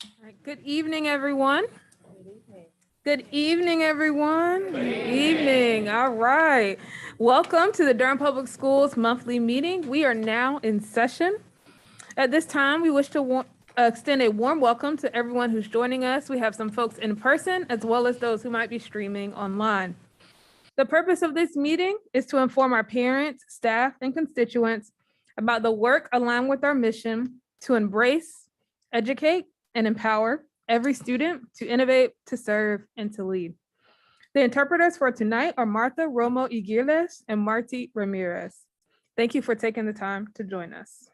All right, good evening, everyone. Good evening, everyone. Good evening. All right. Welcome to the Durham Public Schools monthly meeting. We are now in session. At this time, we wish to extend a warm welcome to everyone who's joining us. We have some folks in person as well as those who might be streaming online. The purpose of this meeting is to inform our parents, staff, and constituents about the work aligned with our mission to embrace, educate, and empower every student to innovate, to serve, and to lead. The interpreters for tonight are Martha Romo Iguirles and Marty Ramirez. Thank you for taking the time to join us.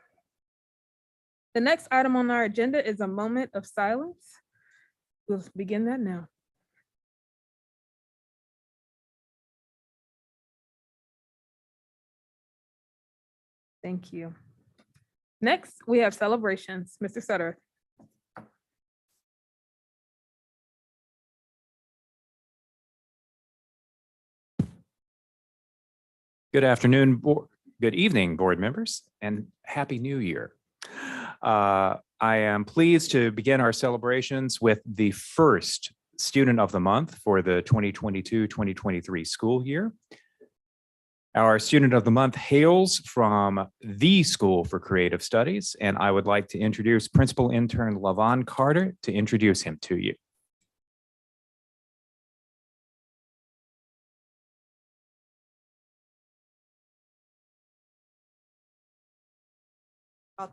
The next item on our agenda is a moment of silence. We'll begin that now. Thank you. Next, we have celebrations. Mr. Sutter. Good afternoon, good evening, board members, and Happy New Year. I am pleased to begin our celebrations with the first Student of the Month for the 2022-2023 school year. Our Student of the Month hails from the School for Creative Studies, and I would like to introduce Principal Intern LaVon Carter to introduce him to you.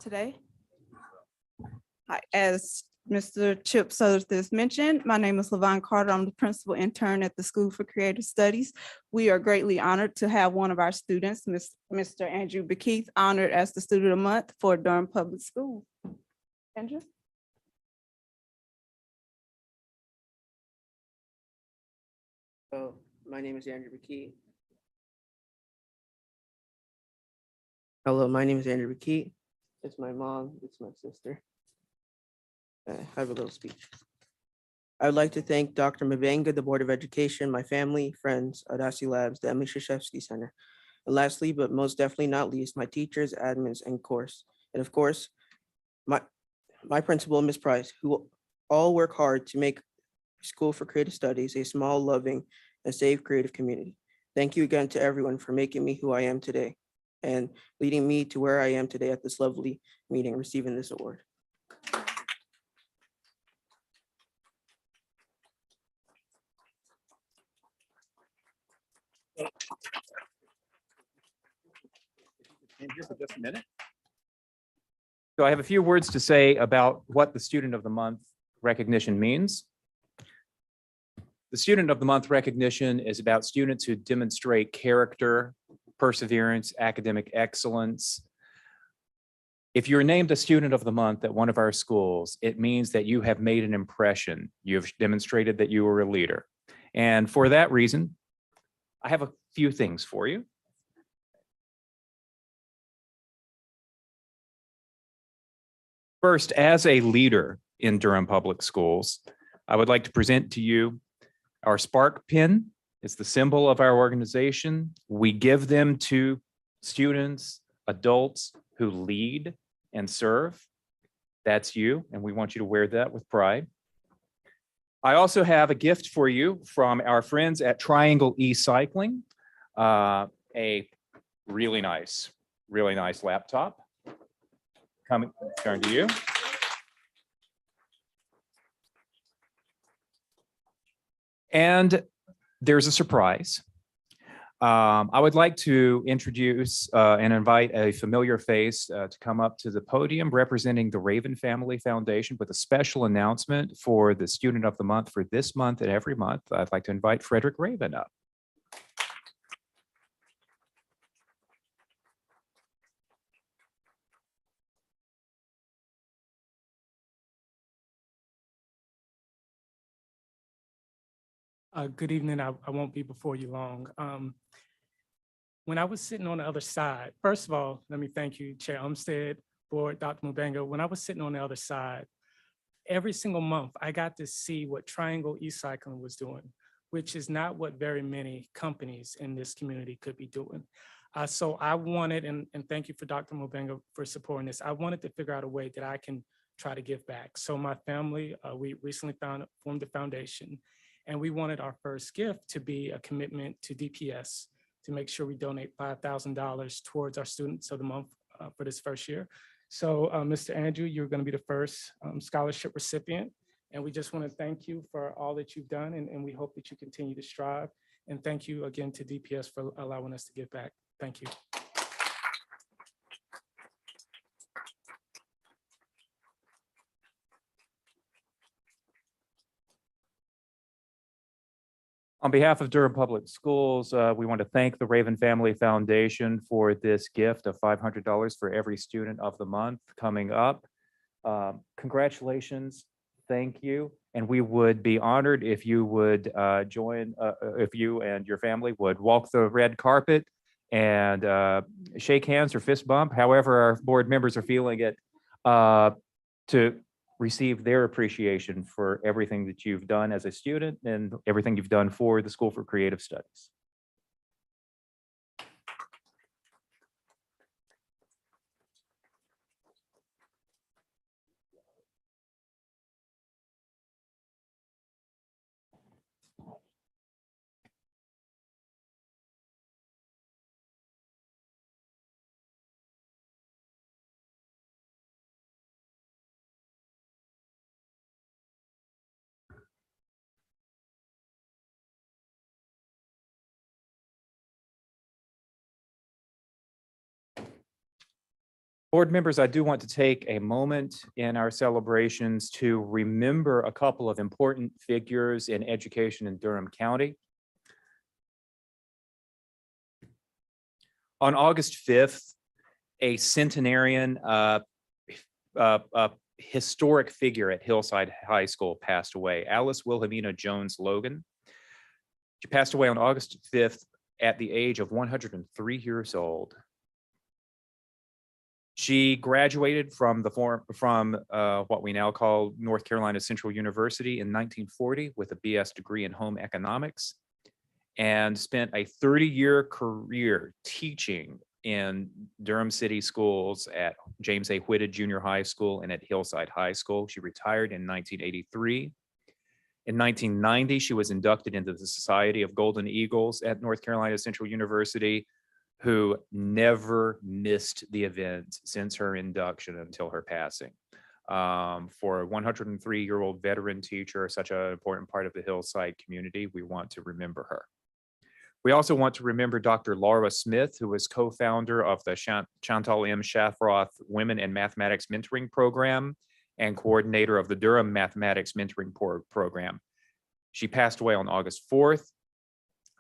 Today. Hi, as Mr. Chip Sutherland mentioned, my name is LaVon Carter. I'm the principal intern at the School for Creative Studies. We are greatly honored to have one of our students, Mr. Andrew Bekeith, honored as the Student of the Month for Durham Public Schools. Andrew? So my name is Andrew Bekeith. Hello, my name is Andrew Bekeith. It's my mom, it's my sister. I have a little speech. I would like to thank Dr. Mabenga, the Board of Education, my family, friends, Audacity Labs, the Emily Krzyzewski Center. And lastly, but most definitely not least, my teachers, admins, and course. And of course, my principal, Ms. Price, who all work hard to make School for Creative Studies a small, loving, and safe creative community. Thank you again to everyone for making me who I am today and leading me to where I am today at this lovely meeting, receiving this award. Just a minute. So I have a few words to say about what the Student of the Month recognition means. The Student of the Month recognition is about students who demonstrate character, perseverance, academic excellence. If you're named a Student of the Month at one of our schools, it means that you have made an impression. You've demonstrated that you are a leader. And for that reason, I have a few things for you. First, as a leader in Durham Public Schools, I would like to present to you our Spark pin. It's the symbol of our organization. We give them to students, adults who lead and serve. That's you, and we want you to wear that with pride. I also have a gift for you from our friends at Triangle E-Cycling, a really nice laptop. Turn to you. And there's a surprise. I would like to introduce and invite a familiar face to come up to the podium representing the Raven Family Foundation with a special announcement for the Student of the Month for this month and every month. I'd like to invite Frederick Raven up. Good evening. I won't be before you long. When I was sitting on the other side, first of all, let me thank you, Chair Umstead, Board, Dr. Mabenga. When I was sitting on the other side, every single month, I got to see what Triangle E-Cycling was doing, which is not what very many companies in this community could be doing. So I wanted, and thank you for Dr. Mabenga for supporting this. I wanted to figure out a way that I can try to give back. So my family, we recently formed a foundation, and we wanted our first gift to be a commitment to DPS to make sure we donate $5,000 towards our students of the month for this first year. So Mr. Andrew, you're going to be the first scholarship recipient. And we just want to thank you for all that you've done, and we hope that you continue to strive. And thank you again to DPS for allowing us to give back. Thank you. On behalf of Durham Public Schools, we want to thank the Raven Family Foundation for this gift of $500 for every student of the month coming up. Congratulations. Thank you. And we would be honored if you would join, if you and your family would walk the red carpet and shake hands or fist bump, however our board members are feeling it, to receive their appreciation for everything that you've done as a student and everything you've done for the School for Creative Studies. Board members, I do want to take a moment in our celebrations to remember a couple of important figures in education in Durham County. On August 5th, a centenarian, historic figure at Hillside High School passed away, Alice Wilhelmina Jones Logan. She passed away on August 5th at the age of 103 years old. She graduated from what we now call North Carolina Central University in 1940 with a BS degree in home economics, and spent a 30-year career teaching in Durham City schools at James A. Whitted Junior High School and at Hillside High School. She retired in 1983. In 1990, she was inducted into the Society of Golden Eagles at North Carolina Central University, who never missed the event since her induction until her passing. For a 103-year-old veteran teacher, such an important part of the Hillside community, we want to remember her. We also want to remember Dr. Laura Smith, who was co-founder of the Chantal M. Shafroth Women in Mathematics Mentoring Program and coordinator of the Durham Mathematics Mentoring Program. She passed away on August 4th.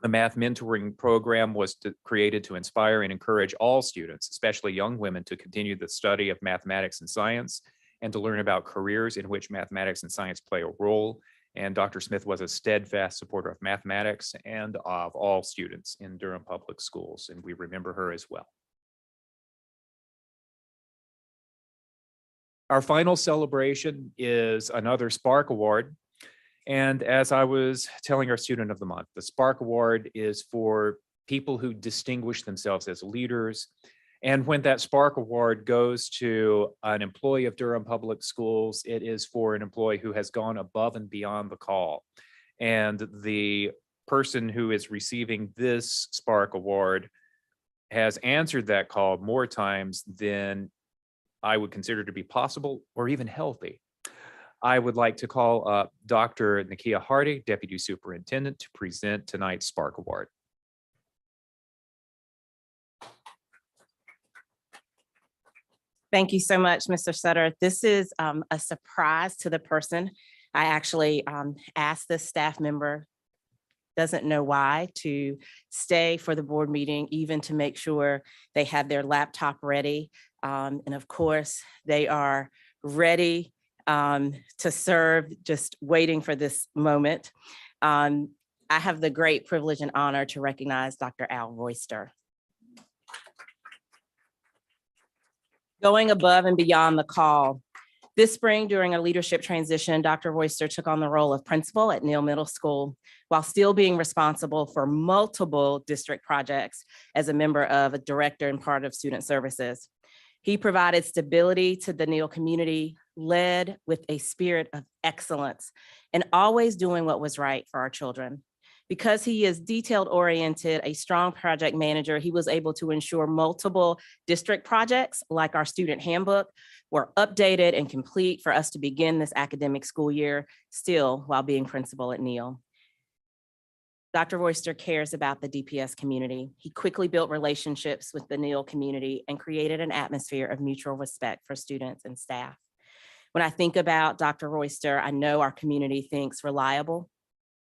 The Math Mentoring Program was created to inspire and encourage all students, especially young women, to continue the study of mathematics and science and to learn about careers in which mathematics and science play a role. And Dr. Smith was a steadfast supporter of mathematics and of all students in Durham Public Schools, and we remember her as well. Our final celebration is another Spark Award. And as I was telling our student of the month, the Spark Award is for people who distinguish themselves as leaders. And when that Spark Award goes to an employee of Durham Public Schools, it is for an employee who has gone above and beyond the call. And the person who is receiving this Spark Award has answered that call more times than I would consider to be possible or even healthy. I would like to call up Dr. Nakia Hardy, Deputy Superintendent, to present tonight's Spark Award. Thank you so much, Mr. Sutter. This is a surprise to the person. I actually asked this staff member, doesn't know why, to stay for the board meeting, even to make sure they had their laptop ready. And of course, they are ready to serve, just waiting for this moment. I have the great privilege and honor to recognize Dr. Al Royster. Going above and beyond the call. This spring, during a leadership transition, Dr. Royster took on the role of principal at Neal Middle School, while still being responsible for multiple district projects as a member of a director and part of student services. He provided stability to the Neal community, led with a spirit of excellence and always doing what was right for our children. Because he is detail-oriented, a strong project manager, he was able to ensure multiple district projects like our student handbook were updated and complete for us to begin this academic school year, still while being principal at Neal. Dr. Royster cares about the DPS community. He quickly built relationships with the Neal community and created an atmosphere of mutual respect for students and staff. When I think about Dr. Royster, I know our community thinks reliable,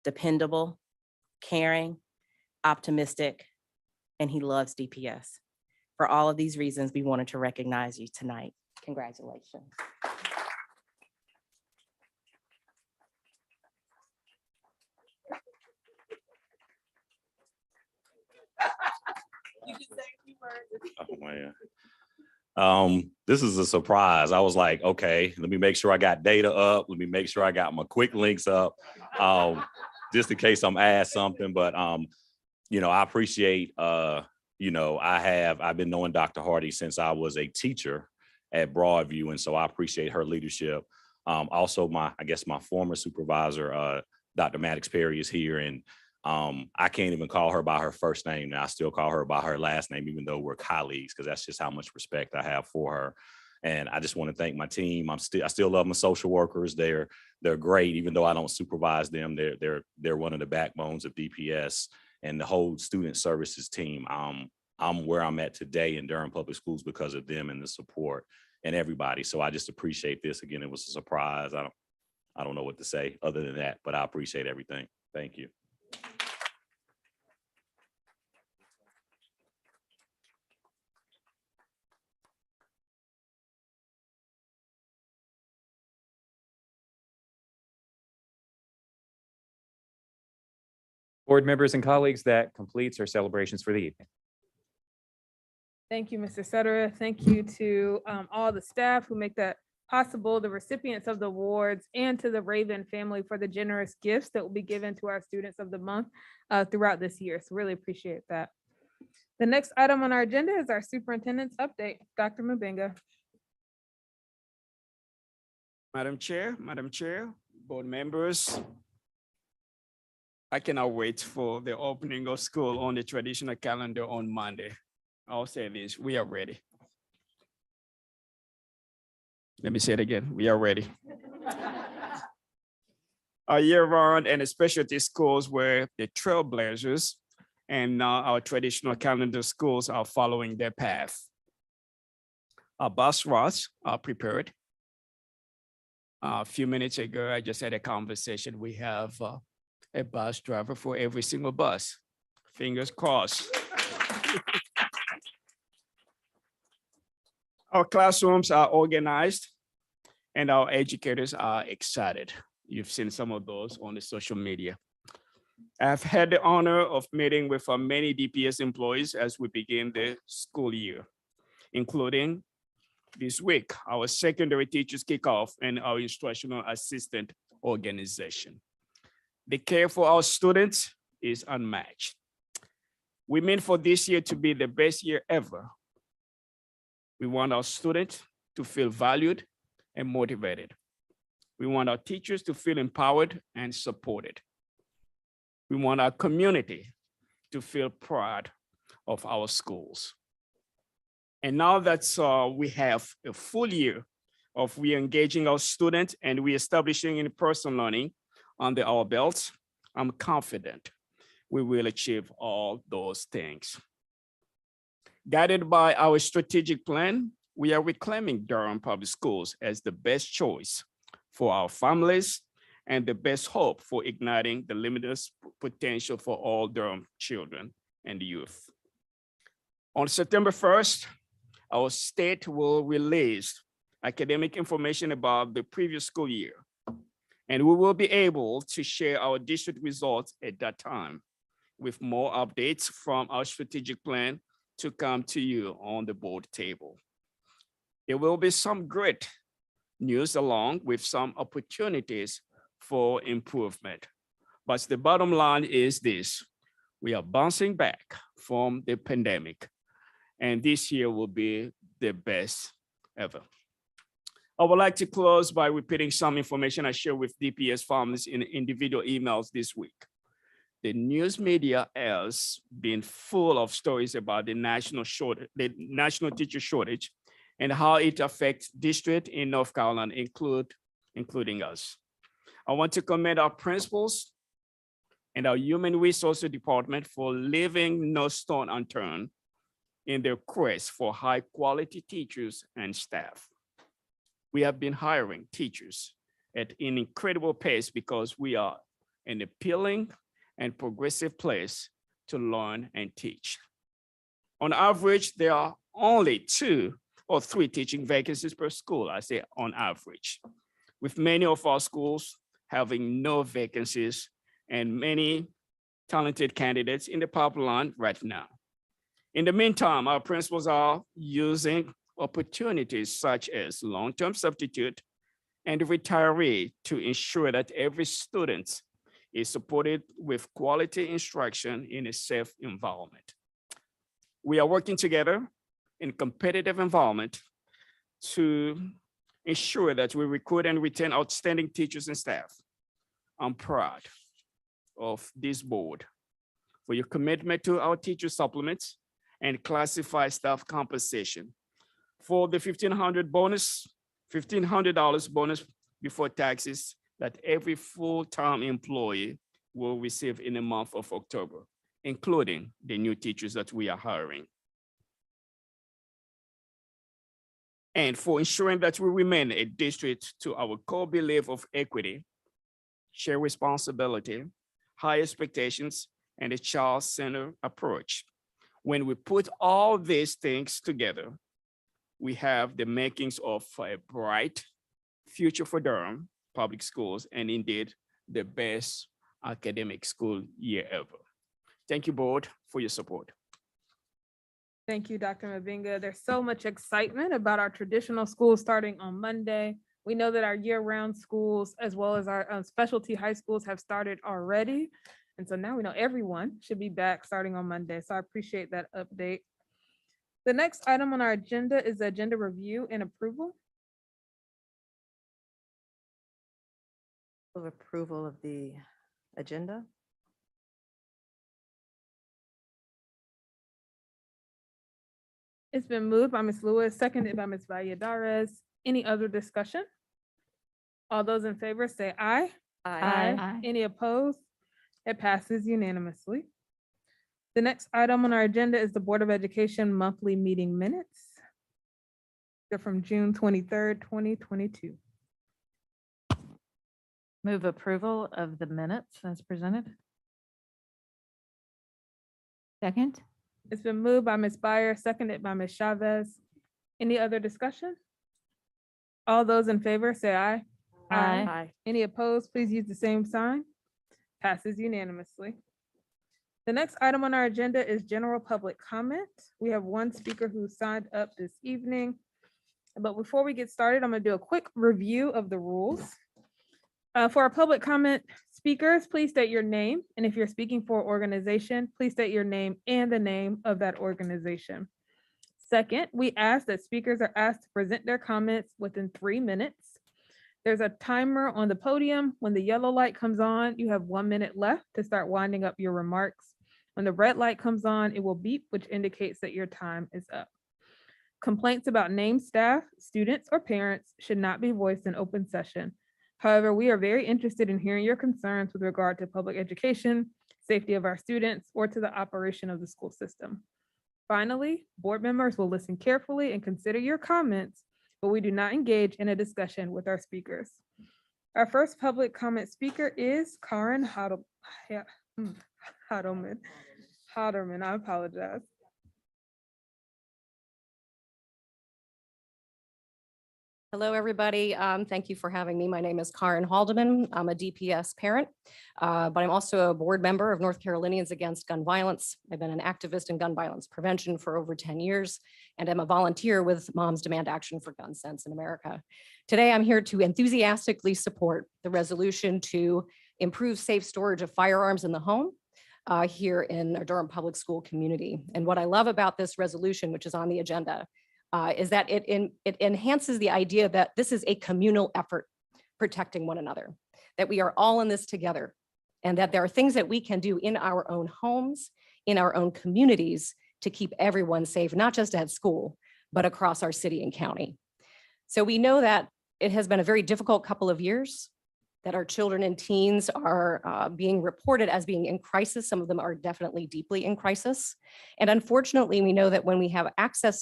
dependable, caring, optimistic, and he loves DPS. For all of these reasons, we wanted to recognize you tonight. Congratulations. Oh, man. This is a surprise. I was like, okay, let me make sure I got data up. Let me make sure I got my quick links up, just in case I'm asked something. But you know, I appreciate. You know, I've been knowing Dr. Hardy since I was a teacher at Broadview, and so I appreciate her leadership. Also, I guess my former supervisor, Dr. Maddox Perry, is here, and I can't even call her by her first name now. I still call her by her last name, even though we're colleagues, because that's just how much respect I have for her. And I just want to thank my team. I still love my social workers. They're great, even though I don't supervise them. They're one of the backbones of DPS and the whole student services team. I'm where I'm at today in Durham Public Schools because of them and the support and everybody. So I just appreciate this. Again, it was a surprise. I don't know what to say other than that, but I appreciate everything. Thank you. Board members and colleagues, that completes our celebrations for the evening. Thank you, Mr. Sutter. Thank you to all the staff who make that possible, the recipients of the awards, and to the Raven family for the generous gifts that will be given to our students of the month throughout this year. So really appreciate that. The next item on our agenda is our superintendent's update. Dr. Mabenga. Madam Chair, board members, I cannot wait for the opening of school on the traditional calendar on Monday. I'll say this, we are ready. Let me say it again, we are ready. Our year-round and specialty schools were the trailblazers, and now our traditional calendar schools are following their path. Our bus routes are prepared. A few minutes ago, I just had a conversation. We have a bus driver for every single bus. Fingers crossed. Our classrooms are organized and our educators are excited. You've seen some of those on the social media. I've had the honor of meeting with many DPS employees as we begin the school year, including this week, our secondary teachers kickoff and our instructional assistant organization. The care for our students is unmatched. We mean for this year to be the best year ever. We want our students to feel valued and motivated. We want our teachers to feel empowered and supported. We want our community to feel proud of our schools. And now that we have a full year of re-engaging our students and re-establishing in-person learning under our belts, I'm confident we will achieve all those things. Guided by our strategic plan, we are reclaiming Durham Public Schools as the best choice for our families and the best hope for igniting the limitless potential for all Durham children and youth. On September 1st, our state will release academic information about the previous school year, and we will be able to share our district results at that time with more updates from our strategic plan to come to you on the board table. There will be some great news along with some opportunities for improvement. But the bottom line is this: we are bouncing back from the pandemic, and this year will be the best ever. I would like to close by repeating some information I shared with DPS families in individual emails this week. The news media has been full of stories about the national teacher shortage and how it affects districts in North Carolina, including us. I want to commend our principals and our human resources department for leaving no stone unturned in their quest for high quality teachers and staff. We have been hiring teachers at an incredible pace because we are an appealing and progressive place to learn and teach. On average, there are only 2 or 3 teaching vacancies per school, I say on average, with many of our schools having no vacancies and many talented candidates in the pipeline right now. In the meantime, our principals are using opportunities such as long-term substitute and retiree to ensure that every student is supported with quality instruction in a safe environment. We are working together in a competitive environment to ensure that we recruit and retain outstanding teachers and staff. I'm proud of this board for your commitment to our teacher supplements and classified staff compensation. For the $1,500 bonus before taxes that every full-time employee will receive in the month of October, including the new teachers that we are hiring. And for ensuring that we remain a district to our core belief of equity, shared responsibility, high expectations, and a child-centered approach. When we put all these things together, we have the makings of a bright future for Durham Public Schools, and indeed the best academic school year ever. Thank you, board, for your support. Thank you, Dr. Mabinga. There's so much excitement about our traditional schools starting on Monday. We know that our year-round schools, as well as our specialty high schools, have started already. And so now we know everyone should be back starting on Monday. So I appreciate that update. The next item on our agenda is the agenda review and approval. Of approval of the agenda. It's been moved by Ms. Lewis, seconded by Ms. Valladares. Any other discussion? All those in favor say aye. Any opposed? It passes unanimously. The next item on our agenda is the Board of Education monthly meeting minutes. They're from June 23rd, 2022. Move approval of the minutes as presented. Second. It's been moved by Ms. Byer, seconded by Ms. Chavez. Any other discussion? All those in favor say aye. Aye. Any opposed, please use the same sign. Passes unanimously. The next item on our agenda is general public comment. We have one speaker who signed up this evening. But before we get started, I'm going to do a quick review of the rules. For our public comment speakers, please state your name. And if you're speaking for an organization, please state your name and the name of that organization. Second, we ask that speakers are asked to present their comments within 3 minutes. There's a timer on the podium. When the yellow light comes on, you have 1 minute left to start winding up your remarks. When the red light comes on, it will beep, which indicates that your time is up. Complaints about named staff, students, or parents should not be voiced in open session. However, we are very interested in hearing your concerns with regard to public education, safety of our students, or to the operation of the school system. Finally, board members will listen carefully and consider your comments, but we do not engage in a discussion with our speakers. Our first public comment speaker is Karen Hodelman. I apologize. Hello, everybody. Thank you for having me. My name is Karen Haldeman. I'm a DPS parent, but I'm also a board member of North Carolinians Against Gun Violence. I've been an activist in gun violence prevention for over 10 years, and I'm a volunteer with Moms Demand Action for Gun Sense in America. Today, I'm here to enthusiastically support the resolution to improve safe storage of firearms in the home here in our Durham Public School community. And what I love about this resolution, which is on the agenda, is that it enhances the idea that this is a communal effort protecting one another, that we are all in this together, and that there are things that we can do in our own homes, in our own communities to keep everyone safe, not just at school, but across our city and county. So we know that it has been a very difficult couple of years, that our children and teens are being reported as being in crisis. Some of them are definitely deeply in crisis. And unfortunately, we know that when we have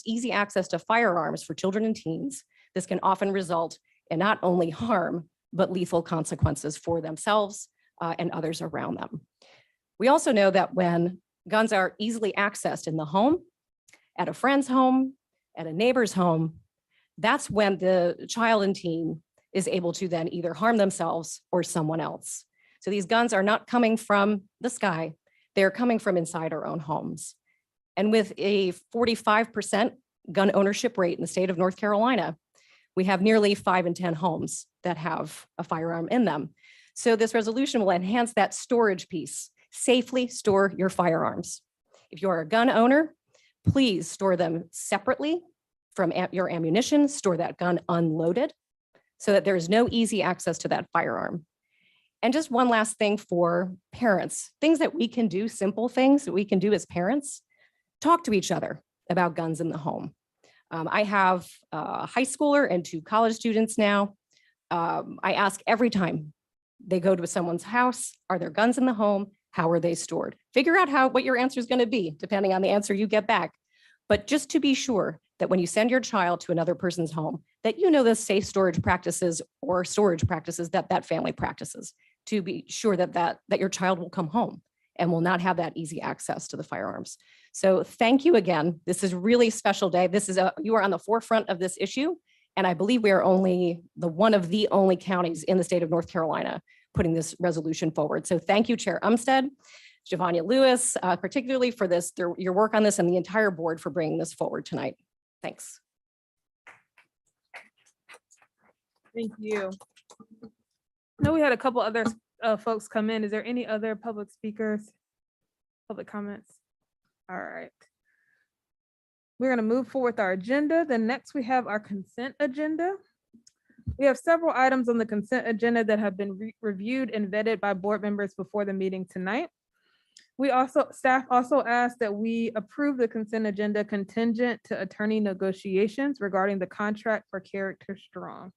easy access to firearms for children and teens, this can often result in not only harm, but lethal consequences for themselves and others around them. We also know that when guns are easily accessed in the home, at a friend's home, at a neighbor's home, that's when the child and teen is able to then either harm themselves or someone else. So these guns are not coming from the sky, they're coming from inside our own homes. And with a 45% gun ownership rate in the state of North Carolina, we have nearly 5 in 10 homes that have a firearm in them. So this resolution will enhance that storage piece. Safely store your firearms. If you are a gun owner, please store them separately from your ammunition, store that gun unloaded, so that there is no easy access to that firearm. And just one last thing for parents, things that we can do, simple things that we can do as parents, talk to each other about guns in the home. I have a high schooler and 2 college students now. I ask every time they go to someone's house, are there guns in the home? How are they stored? Figure out what your answer is going to be, depending on the answer you get back. But just to be sure that when you send your child to another person's home, that you know the safe storage practices or storage practices that that family practices, to be sure that your child will come home and will not have that easy access to the firearms. So thank you again. This is a really special day. You are on the forefront of this issue. And I believe we are one of the only counties in the state of North Carolina putting this resolution forward. So thank you, Chair Umstead, Giovanni Lewis, particularly for your work on this, and the entire board for bringing this forward tonight. Thanks. Thank you. I know we had a couple other folks come in. Is there any other public speakers, public comments? All right. We're going to move forward with our agenda. Then next we have our consent agenda. We have several items on the consent agenda that have been reviewed and vetted by board members before the meeting tonight. Staff also asked that we approve the consent agenda contingent to attorney negotiations regarding the contract for Character Strong.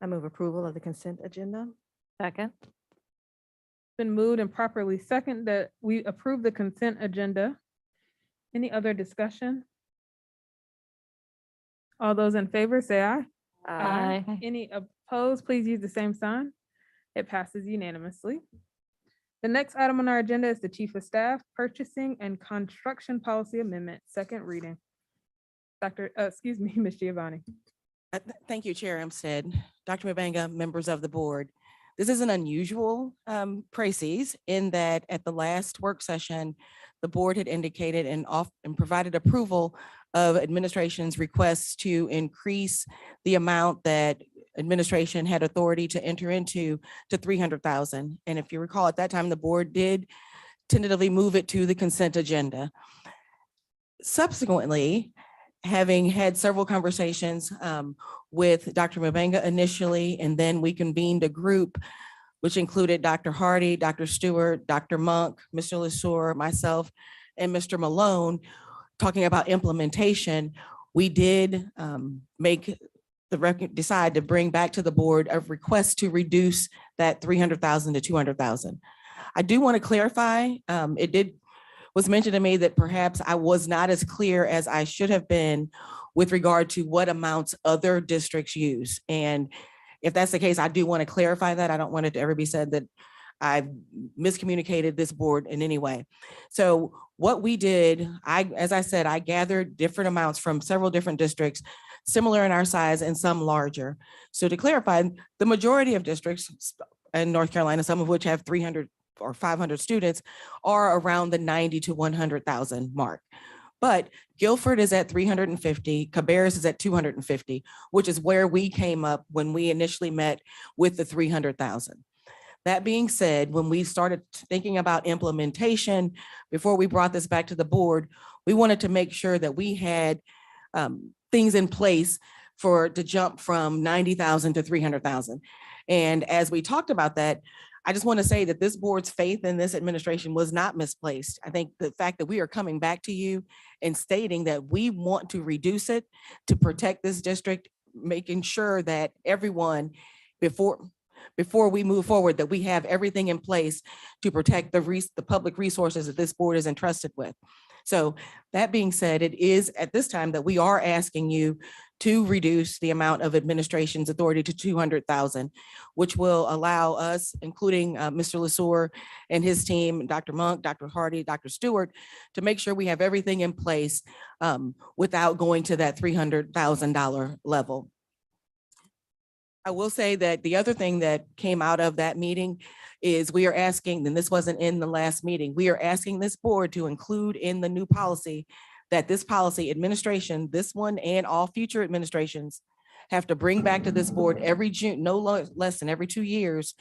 I move approval of the consent agenda. Second. Been moved and properly second that we approve the consent agenda. Any other discussion? All those in favor say aye. Aye. Any opposed, please use the same sign. It passes unanimously. The next item on our agenda is the Chief of Staff Purchasing and Construction Policy Amendment, second reading. Ms. Giovanni. Thank you, Chair Umstead, Dr. Mabanga, members of the board. This is an unusual crisis in that at the last work session, the board had indicated and provided approval of administration's requests to increase the amount that administration had authority to enter into to 300,000. And if you recall, at that time, the board did tentatively move it to the consent agenda. Subsequently, having had several conversations with Dr. Mabanga initially, and then we convened a group which included Dr. Hardy, Dr. Stewart, Dr. Monk, Mr. Lesueur, myself, and Mr. Malone, talking about implementation. We did decide to bring back to the board a request to reduce that 300,000 to 200,000. I do want to clarify, was mentioned to me that perhaps I was not as clear as I should have been with regard to what amounts other districts use. And if that's the case, I do want to clarify that. I don't want it to ever be said that I've miscommunicated this board in any way. So what we did, as I said, I gathered different amounts from several different districts, similar in our size and some larger. So to clarify, the majority of districts in North Carolina, some of which have 300 or 500 students, are around the 90 to 100,000 mark. But Guilford is at 350, Cabarrus is at 250, which is where we came up when we initially met with the 300,000. That being said, when we started thinking about implementation, before we brought this back to the board, we wanted to make sure that we had things in place to jump from 90,000 to 300,000. And as we talked about that, I just want to say that this board's faith in this administration was not misplaced. I think the fact that we are coming back to you and stating that we want to reduce it to protect this district, making sure that everyone before we move forward, that we have everything in place to protect the public resources that this board is entrusted with. So that being said, it is at this time that we are asking you to reduce the amount of administration's authority to 200,000, which will allow us, including Mr. Lesueur and his team, Dr. Monk, Dr. Hardy, Dr. Stewart, to make sure we have everything in place without going to that $300,000 level. I will say that the other thing that came out of that meeting is we are asking, and this wasn't in the last meeting, we are asking this board to include in the new policy that this policy administration, this one and all future administrations, have to bring back to this board every June, less than every 2 years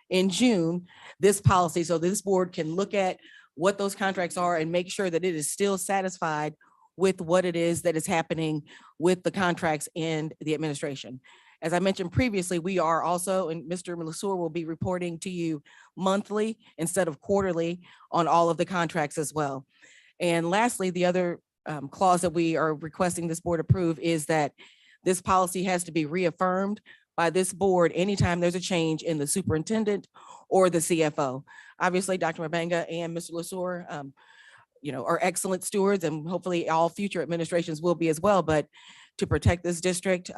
in June, this policy, so this board can look at what those contracts are and make sure that it is still satisfied with what it is that is happening with the contracts and the administration. As I mentioned previously, we are also, and Mr. Lesueur will be reporting to you monthly instead of quarterly on all of the contracts as well. And lastly, the other clause that we are requesting this board approve is that this policy has to be reaffirmed by this board anytime there's a change in the superintendent or the CFO. Obviously, Dr. Mabanga and Mr. Lesueur, are excellent stewards, and hopefully all future administrations will be as well. But to protect this district,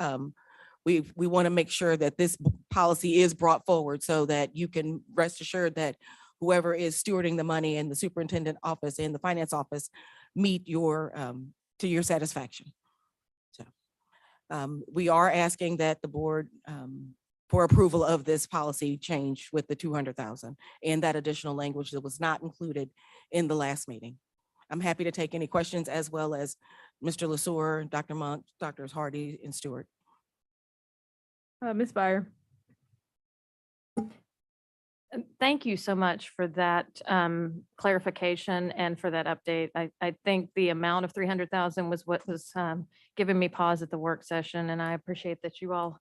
we want to make sure that this policy is brought forward so that you can rest assured that whoever is stewarding the money in the superintendent office and the finance office meet to your satisfaction. So we are asking that the board for approval of this policy change with the 200,000 and that additional language that was not included in the last meeting. I'm happy to take any questions, as well as Mr. Lesueur, Dr. Monk, Drs. Hardy and Stewart. Ms. Byer. Thank you so much for that clarification and for that update. I think the amount of 300,000 was what was giving me pause at the work session, and I appreciate that you all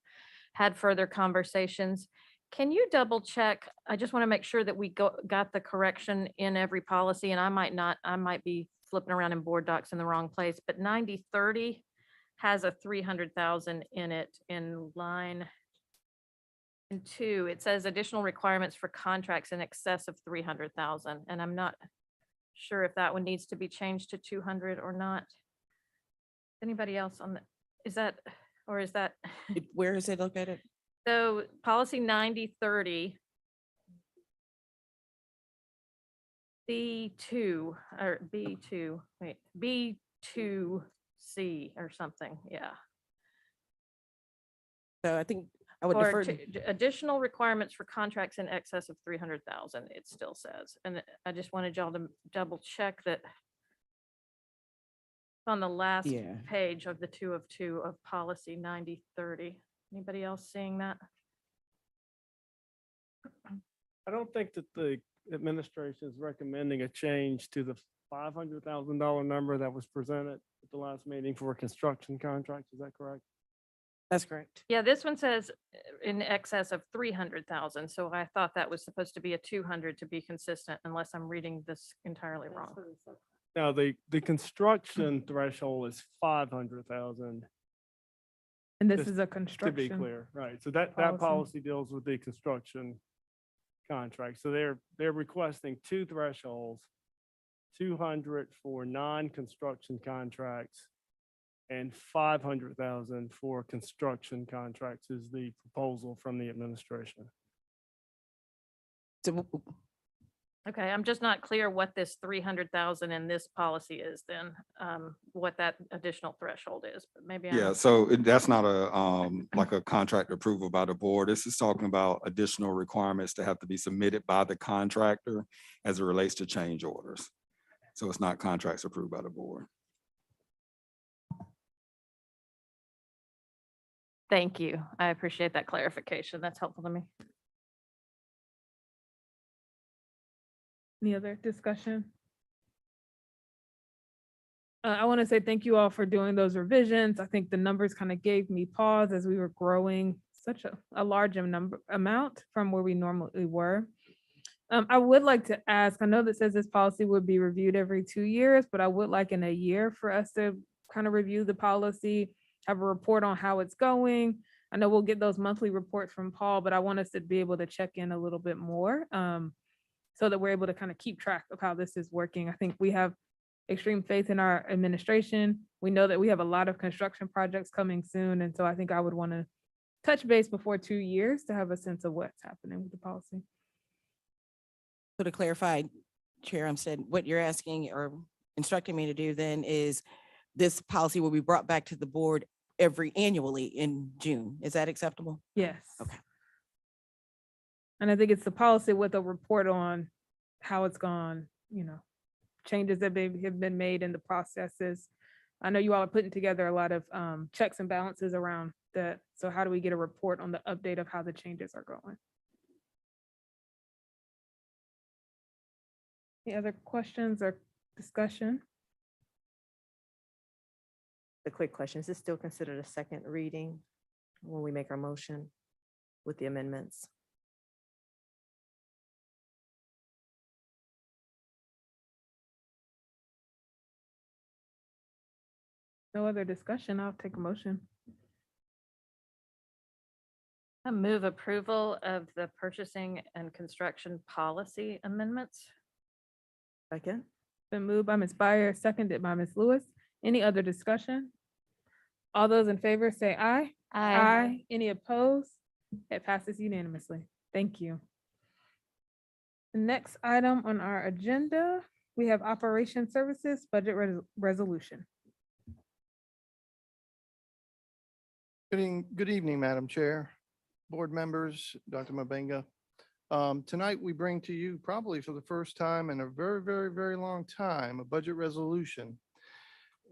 had further conversations. Can you double check? I just want to make sure that we got the correction in every policy, and I might be flipping around in board docs in the wrong place, but 9030 has a 300,000 in it in line 2. It says additional requirements for contracts in excess of 300,000. And I'm not sure if that one needs to be changed to 200 or not. Anybody else on that? Is that? Where is it located? So policy 9030. B2 or B2, wait, B2C or something, yeah. So I think I would Or defer. additional requirements for contracts in excess of 300,000, it still says. And I just wanted y'all to double check that on the last page of the 2 of 2 of policy 9030. Anybody else seeing that? I don't think that the administration is recommending a change to the $500,000 number that was presented at the last meeting for construction contracts. Is that correct? That's correct. Yeah, this one says in excess of 300,000. So I thought that was supposed to be a 200 to be consistent, unless I'm reading this entirely wrong. Now, the construction threshold is 500,000. And this Just is a To be construction. clear, right? So that policy. policy deals with the construction contract. So they're requesting 2 thresholds, 200 for non-construction contracts and 500,000 for construction contracts is the proposal from the administration. Okay, I'm just not clear what this 300,000 in this policy is then, what that additional threshold is, but maybe. Yeah, so that's not a, like a contract approval by the board. This is talking about additional requirements that have to be submitted by the contractor as it relates to change orders. So it's not contracts approved by the board. Thank you. I appreciate that clarification. That's helpful to me. Any other discussion? I want to say thank you all for doing those revisions. I think the numbers kind of gave me pause as we were growing such a large amount from where we normally were. I would like to ask, I know that says this policy would be reviewed every 2 years, but I would like in a year for us to kind of review the policy, have a report on how it's going. I know we'll get those monthly reports from Paul, but I want us to be able to check in a little bit more so that we're able to kind of keep track of how this is working. I think we have extreme faith in our administration. We know that we have a lot of construction projects coming soon. And so I think I would want to touch base before 2 years to have a sense of what's happening with the policy. So to clarify, Chair Umstead, what you're asking or instructing me to do then is this policy will be brought back to the board annually in June. Is that acceptable? Yes. Okay. And I think it's the policy with a report on how it's gone, changes that have been made in the processes. I know you all are putting together a lot of checks and balances around that. So how do we get a report on the update of how the changes are going? Any other questions or discussion? A quick question, is this still considered a second reading when we make our motion with the amendments? No other discussion, I'll take a motion. I move approval of the purchasing and construction policy amendments. Second. Been moved by Ms. Byer, seconded by Ms. Lewis. Any other discussion? All those in favor say aye. Any opposed? It passes unanimously. Thank you. The next item on our agenda, we have Operation Services Budget Resolution. Good evening, Madam Chair, board members, Dr. Mabenga. Tonight, we bring to you probably for the first time in a very, very, very long time, a budget resolution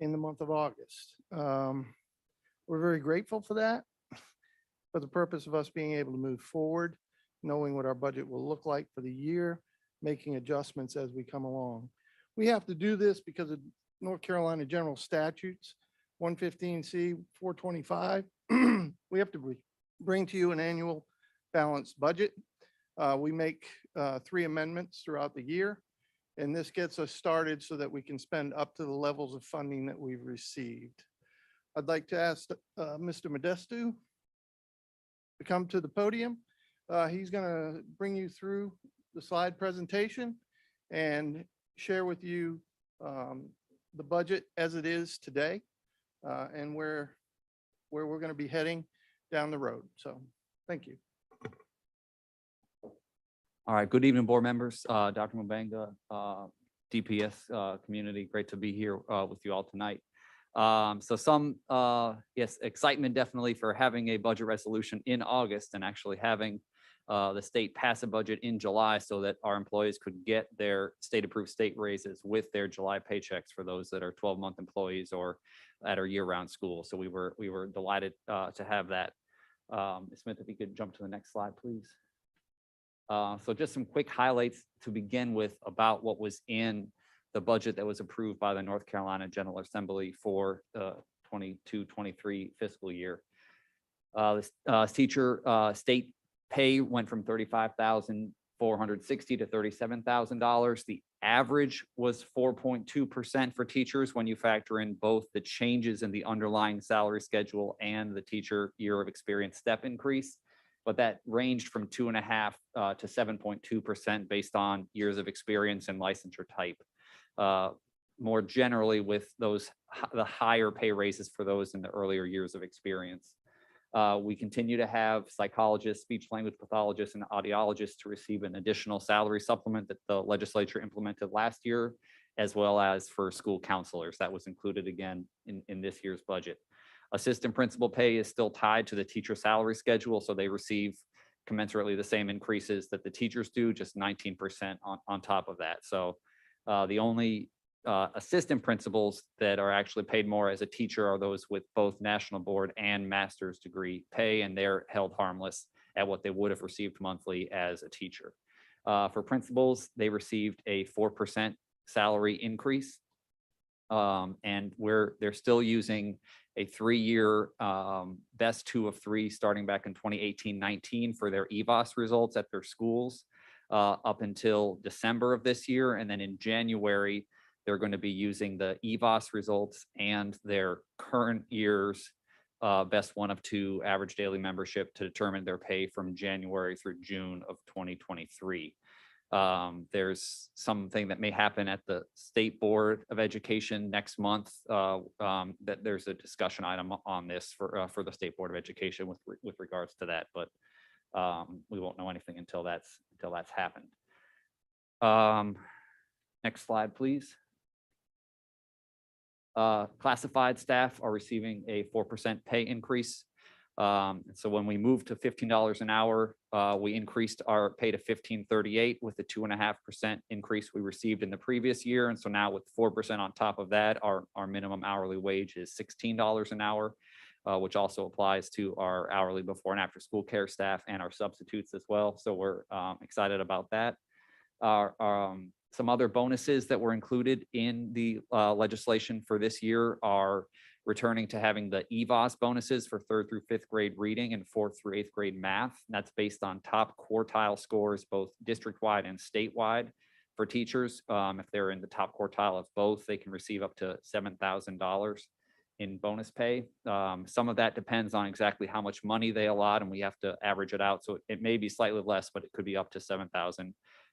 in the month of August. We're very grateful for that, for the purpose of us being able to move forward, knowing what our budget will look like for the year, making adjustments as we come along. We have to do this because of North Carolina General Statutes, 115C, 425. We have to bring to you an annual balanced budget. We make 3 amendments throughout the year, and this gets us started so that we can spend up to the levels of funding that we've received. I'd like to ask Mr. Modestu to come to the podium. He's going to bring you through the slide presentation and share with you the budget as it is today and where we're going to be heading down the road. So thank you. All right, good evening, board members, Dr. Mabenga, DPS community. Great to be here with you all tonight. So some, yes, excitement definitely for having a budget resolution in August and actually having the state pass a budget in July so that our employees could get their state approved state raises with their July paychecks for those that are 12-month employees or at our year-round school. So we were delighted to have that. Ms. Smith, if you could jump to the next slide, please. So just some quick highlights to begin with about what was in the budget that was approved by the North Carolina General Assembly for the 22-23 fiscal year. This teacher state pay went from $35,460 to $37,000. The average was 4.2% for teachers when you factor in both the changes in the underlying salary schedule and the teacher year of experience step increase. But that ranged from 2.5% to 7.2% based on years of experience and licensure type. More generally with the higher pay raises for those in the earlier years of experience. We continue to have psychologists, speech language pathologists, and audiologists to receive an additional salary supplement that the legislature implemented last year, as well as for school counselors. That was included again in this year's budget. Assistant principal pay is still tied to the teacher salary schedule, so they receive commensurately the same increases that the teachers do, just 19% on top of that. So the only assistant principals that are actually paid more as a teacher are those with both national board and master's degree pay, and they're held harmless at what they would have received monthly as a teacher. For principals, they received a 4% salary increase. And they're still using a 3-year best 2 of 3 starting back in 2018-19 for their EVOS results at their schools up until December of this year. And then in January, they're going to be using the EVOS results and their current year's best 1 of 2 average daily membership to determine their pay from January through June of 2023. There's something that may happen at the State Board of Education next month, that there's a discussion item on this for the State Board of Education with regards to that, but we won't know anything until that's happened. Next slide, please. Classified staff are receiving a 4% pay increase. So when we moved to $15 an hour, we increased our pay to $15.38 with the 2.5% increase we received in the previous year. And so now with 4% on top of that, our minimum hourly wage is $16 an hour, which also applies to our hourly before and after school care staff and our substitutes as well. So we're excited about that. Some other bonuses that were included in the legislation for this year are returning to having the EVOS bonuses for 3rd through 5th grade reading and 4th through 8th grade math. That's based on top quartile scores, both district-wide and statewide for teachers. If they're in the top quartile of both, they can receive up to $7,000 in bonus pay. Some of that depends on exactly how much money they allot, and we have to average it out. So it may be slightly less, but it could be up to $7,000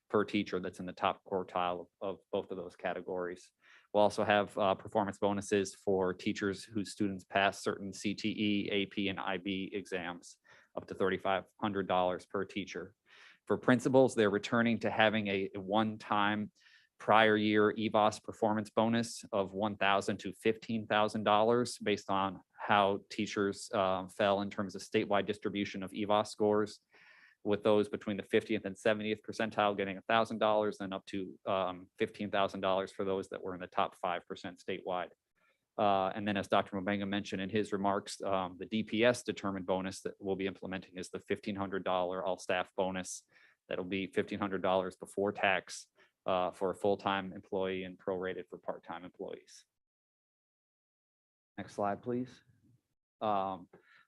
per teacher that's in the top quartile of both of those categories. We'll also have performance bonuses for teachers whose students pass certain CTE, AP, and IB exams, up to $3,500 per teacher. For principals, they're returning to having a one-time prior year EVOS performance bonus of $1,000 to $15,000 based on how teachers fell in terms of statewide distribution of EVOS scores, with those between the 50th and 70th percentile getting $1,000 and up to $15,000 for those that were in the top 5% statewide. And then as Dr. Mabenga mentioned in his remarks, the DPS determined bonus that we'll be implementing is the $1,500 all staff bonus. That'll be $1,500 before tax for a full-time employee and prorated for part-time employees. Next slide, please.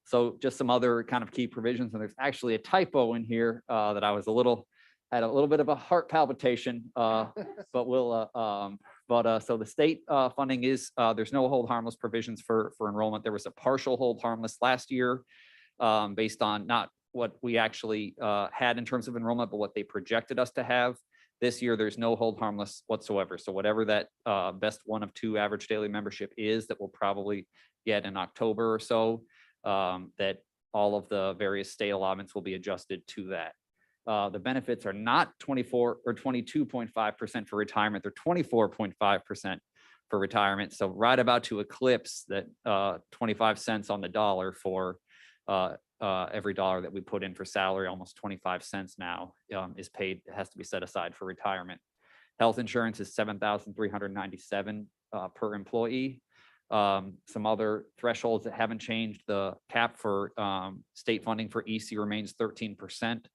So just some other kind of key provisions, and there's actually a typo in here that I was had a little bit of a heart palpitation, but we'll, so the state funding is, there's no hold harmless provisions for enrollment. There was a partial hold harmless last year based on not what we actually had in terms of enrollment, but what they projected us to have. This year, there's no hold harmless whatsoever. So whatever that best 1 of 2 average daily membership is that we'll probably get in October or so, that all of the various state allotments will be adjusted to that. The benefits are not 24 or 22.5% for retirement. They're 24.5% for retirement. So right about to eclipse that 25 cents on the dollar for every dollar that we put in for salary. Almost 25 cents now is paid, has to be set aside for retirement. Health insurance is $7,397 per employee. Some other thresholds that haven't changed. The cap for state funding for EC remains 13%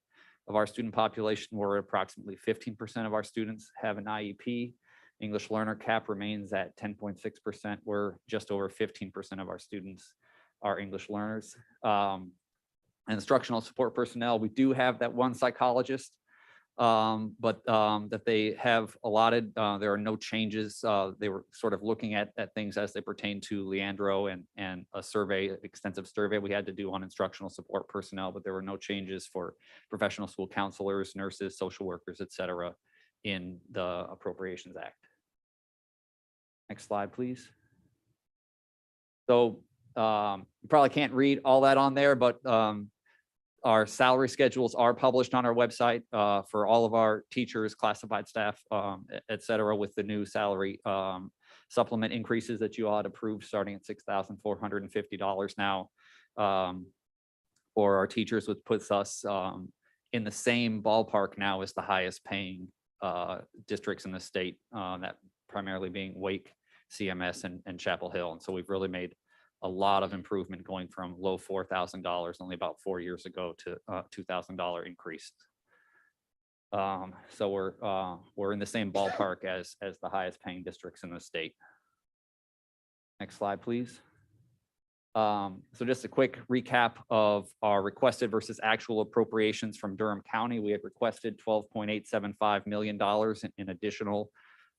of our student population, where approximately 15% of our students have an IEP. English learner cap remains at 10.6%, where just over 15% of our students are English learners. And instructional support personnel, we do have that 1 psychologist, but that they have allotted. There are no changes. They were sort of looking at things as they pertain to Leandro and a survey, extensive survey we had to do on instructional support personnel, but there were no changes for professional school counselors, nurses, social workers, et cetera, in the Appropriations Act. Next slide, please. So you probably can't read all that on there, but our salary schedules are published on our website for all of our teachers, classified staff, et cetera, with the new salary supplement increases that you all had approved starting at $6,450 now for our teachers, which puts us in the same ballpark now as the highest paying districts in the state, that primarily being Wake, CMS, and Chapel Hill. And so we've really made a lot of improvement going from low $4,000 only about 4 years ago to $2,000 increase. So we're in the same ballpark as the highest paying districts in the state. Next slide, please. So just a quick recap of our requested versus actual appropriations from Durham County. We had requested $12.875 million in additional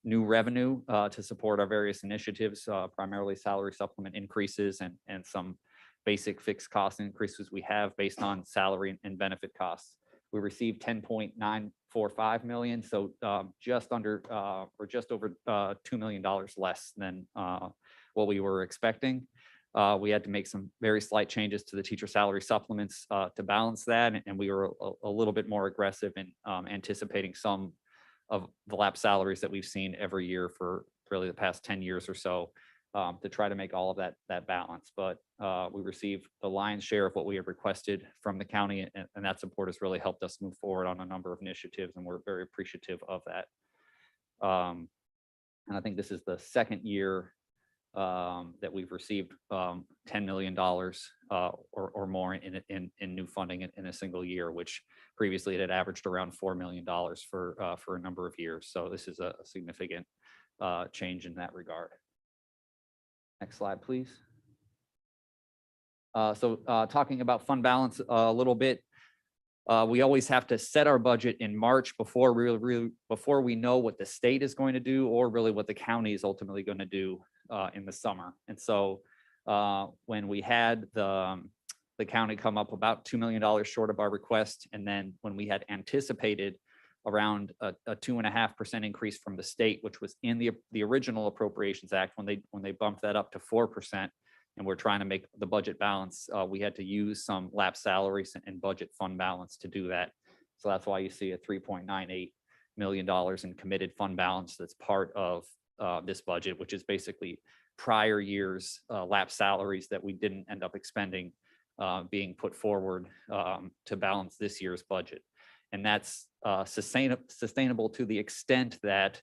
new revenue to support our various initiatives, primarily salary supplement increases and some basic fixed cost increases we have based on salary and benefit costs. We received 10.945 million, so just under or just over $2 million less than what we were expecting. We had to make some very slight changes to the teacher salary supplements to balance that, and we were a little bit more aggressive in anticipating some of the lap salaries that we've seen every year for really the past 10 years or so, to try to make all of that balance. But we received the lion's share of what we had requested from the county, and that support has really helped us move forward on a number of initiatives, and we're very appreciative of that. And I think this is the second year that we've received $10 million or more in new funding in a single year, which previously it had averaged around $4 million for a number of years. So this is a significant change in that regard. Next slide, please. So talking about fund balance a little bit, we always have to set our budget in March before we know what the state is going to do or really what the county is ultimately going to do in the summer. And so when we had the county come up about $2 million short of our request, and then when we had anticipated around a 2.5% increase from the state, which was in the original Appropriations Act, when they bumped that up to 4%, and we're trying to make the budget balance, we had to use some lap salaries and budget fund balance to do that. So that's why you see a $3.98 million in committed fund balance that's part of this budget, which is basically prior years lap salaries that we didn't end up expending being put forward to balance this year's budget. And that's sustainable to the extent that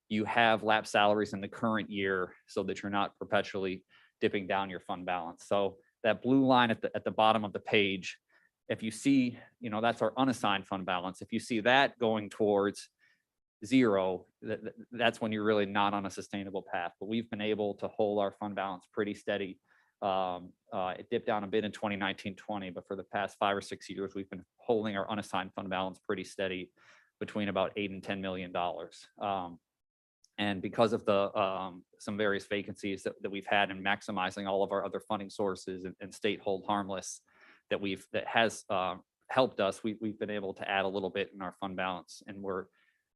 you have lap salaries in the current year so that you're not perpetually dipping down your fund balance. So that blue line at the bottom of the page, if you see, that's our unassigned fund balance. If you see that going towards zero, that's when you're really not on a sustainable path. But we've been able to hold our fund balance pretty steady. It dipped down a bit in 2019-20, but for the past 5 or 6 years, we've been holding our unassigned fund balance pretty steady between about $8 and $10 million. And because of some various vacancies that we've had in maximizing all of our other funding sources and state hold harmless that has helped us, we've been able to add a little bit in our fund balance. And where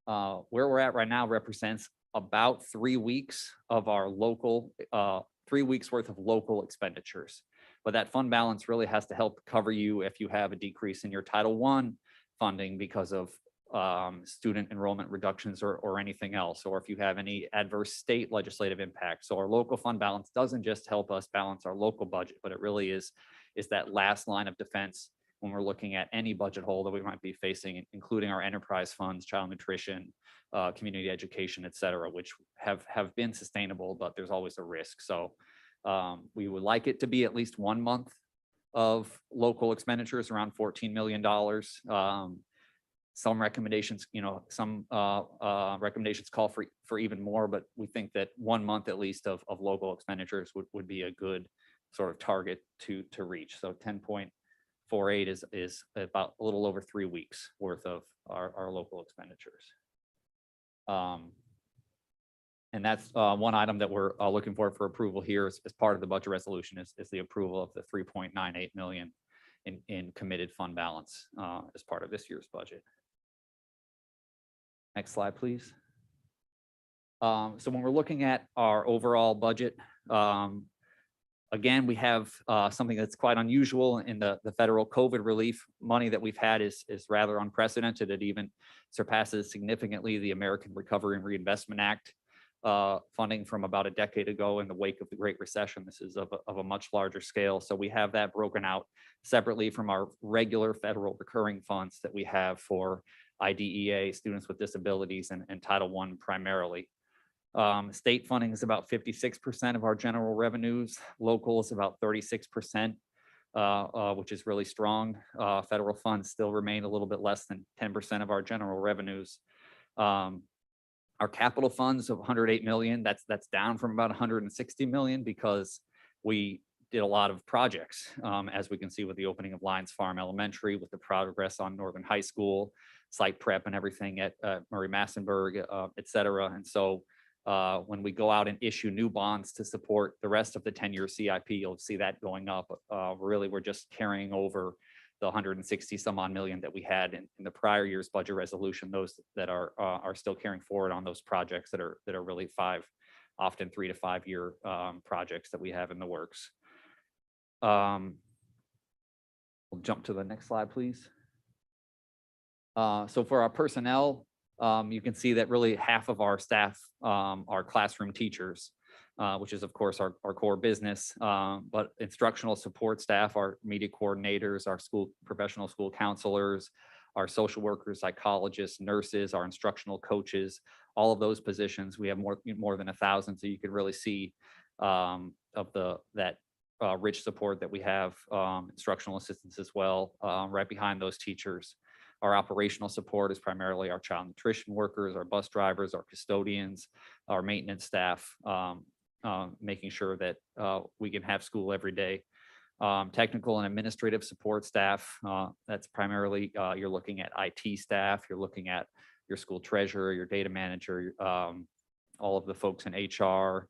we're at right now represents about 3 weeks of our local 3 weeks worth of local expenditures. But that fund balance really has to help cover you if you have a decrease in your Title I funding because of student enrollment reductions or anything else, or if you have any adverse state legislative impact. So our local fund balance doesn't just help us balance our local budget, but it really is that last line of defense when we're looking at any budget hole that we might be facing, including our enterprise funds, child nutrition, community education, et cetera, which have been sustainable, but there's always a risk. So we would like it to be at least 1 month of local expenditures, around $14 million. Some recommendations, recommendations call for even more, but we think that 1 month at least of local expenditures would be a good sort of target to reach. So 10.48 is about a little over 3 weeks worth of our local expenditures. And that's one item that we're looking for approval here as part of the budget resolution is the approval of the $3.98 million in committed fund balance as part of this year's budget. Next slide, please. So when we're looking at our overall budget, again, we have something that's quite unusual in the federal COVID relief money that we've had is rather unprecedented. It even surpasses significantly the American Recovery and Reinvestment Act funding from about a decade ago in the wake of the Great Recession. This is of a much larger scale. So we have that broken out separately from our regular federal recurring funds that we have for IDEA, students with disabilities, and Title I primarily. State funding is about 56% of our general revenues. Local is about 36%, which is really strong. Federal funds still remain a little bit less than 10% of our general revenues. Our capital funds of 108 million, that's down from about 160 million because we did a lot of projects, as we can see with the opening of Lyons Farm Elementary, with the progress on Northern High School, site prep and everything at Murray Massenburg, et cetera. And so when we go out and issue new bonds to support the rest of the 10-year CIP, you'll see that going up. Really, we're just carrying over the 160 some odd million that we had in the prior year's budget resolution, those that are still carrying forward on those projects that are really often 3 to 5 year projects that we have in the works. We'll jump to the next slide, please. So for our personnel, you can see that really half of our staff are classroom teachers, which is of course our core business, but instructional support staff, our media coordinators, our professional school counselors, our social workers, psychologists, nurses, our instructional coaches, all of those positions, we have more than 1,000. So you can really see of that rich support that we have, instructional assistants as well, right behind those teachers. Our operational support is primarily our child nutrition workers, our bus drivers, our custodians, our maintenance staff, making sure that we can have school every day. Technical and administrative support staff, that's primarily, you're looking at IT staff, you're looking at your school treasurer, your data manager, all of the folks in HR,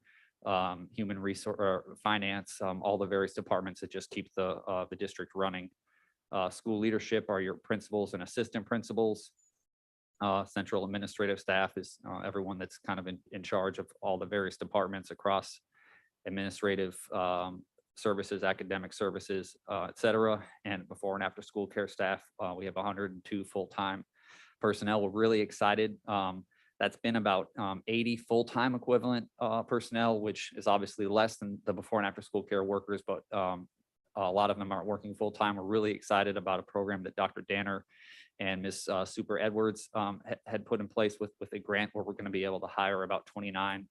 human resource, or finance, all the various departments that just keep the district running. School leadership are your principals and assistant principals. Central administrative staff is everyone that's kind of in charge of all the various departments across administrative services, academic services, et cetera. And before and after school care staff, we have 102 full-time personnel. We're really excited. That's been about 80 full-time equivalent personnel, which is obviously less than the before and after school care workers, but a lot of them aren't working full-time. We're really excited about a program that Dr. Danner and Ms. Super Edwards had put in place with a grant where we're going to be able to hire about 29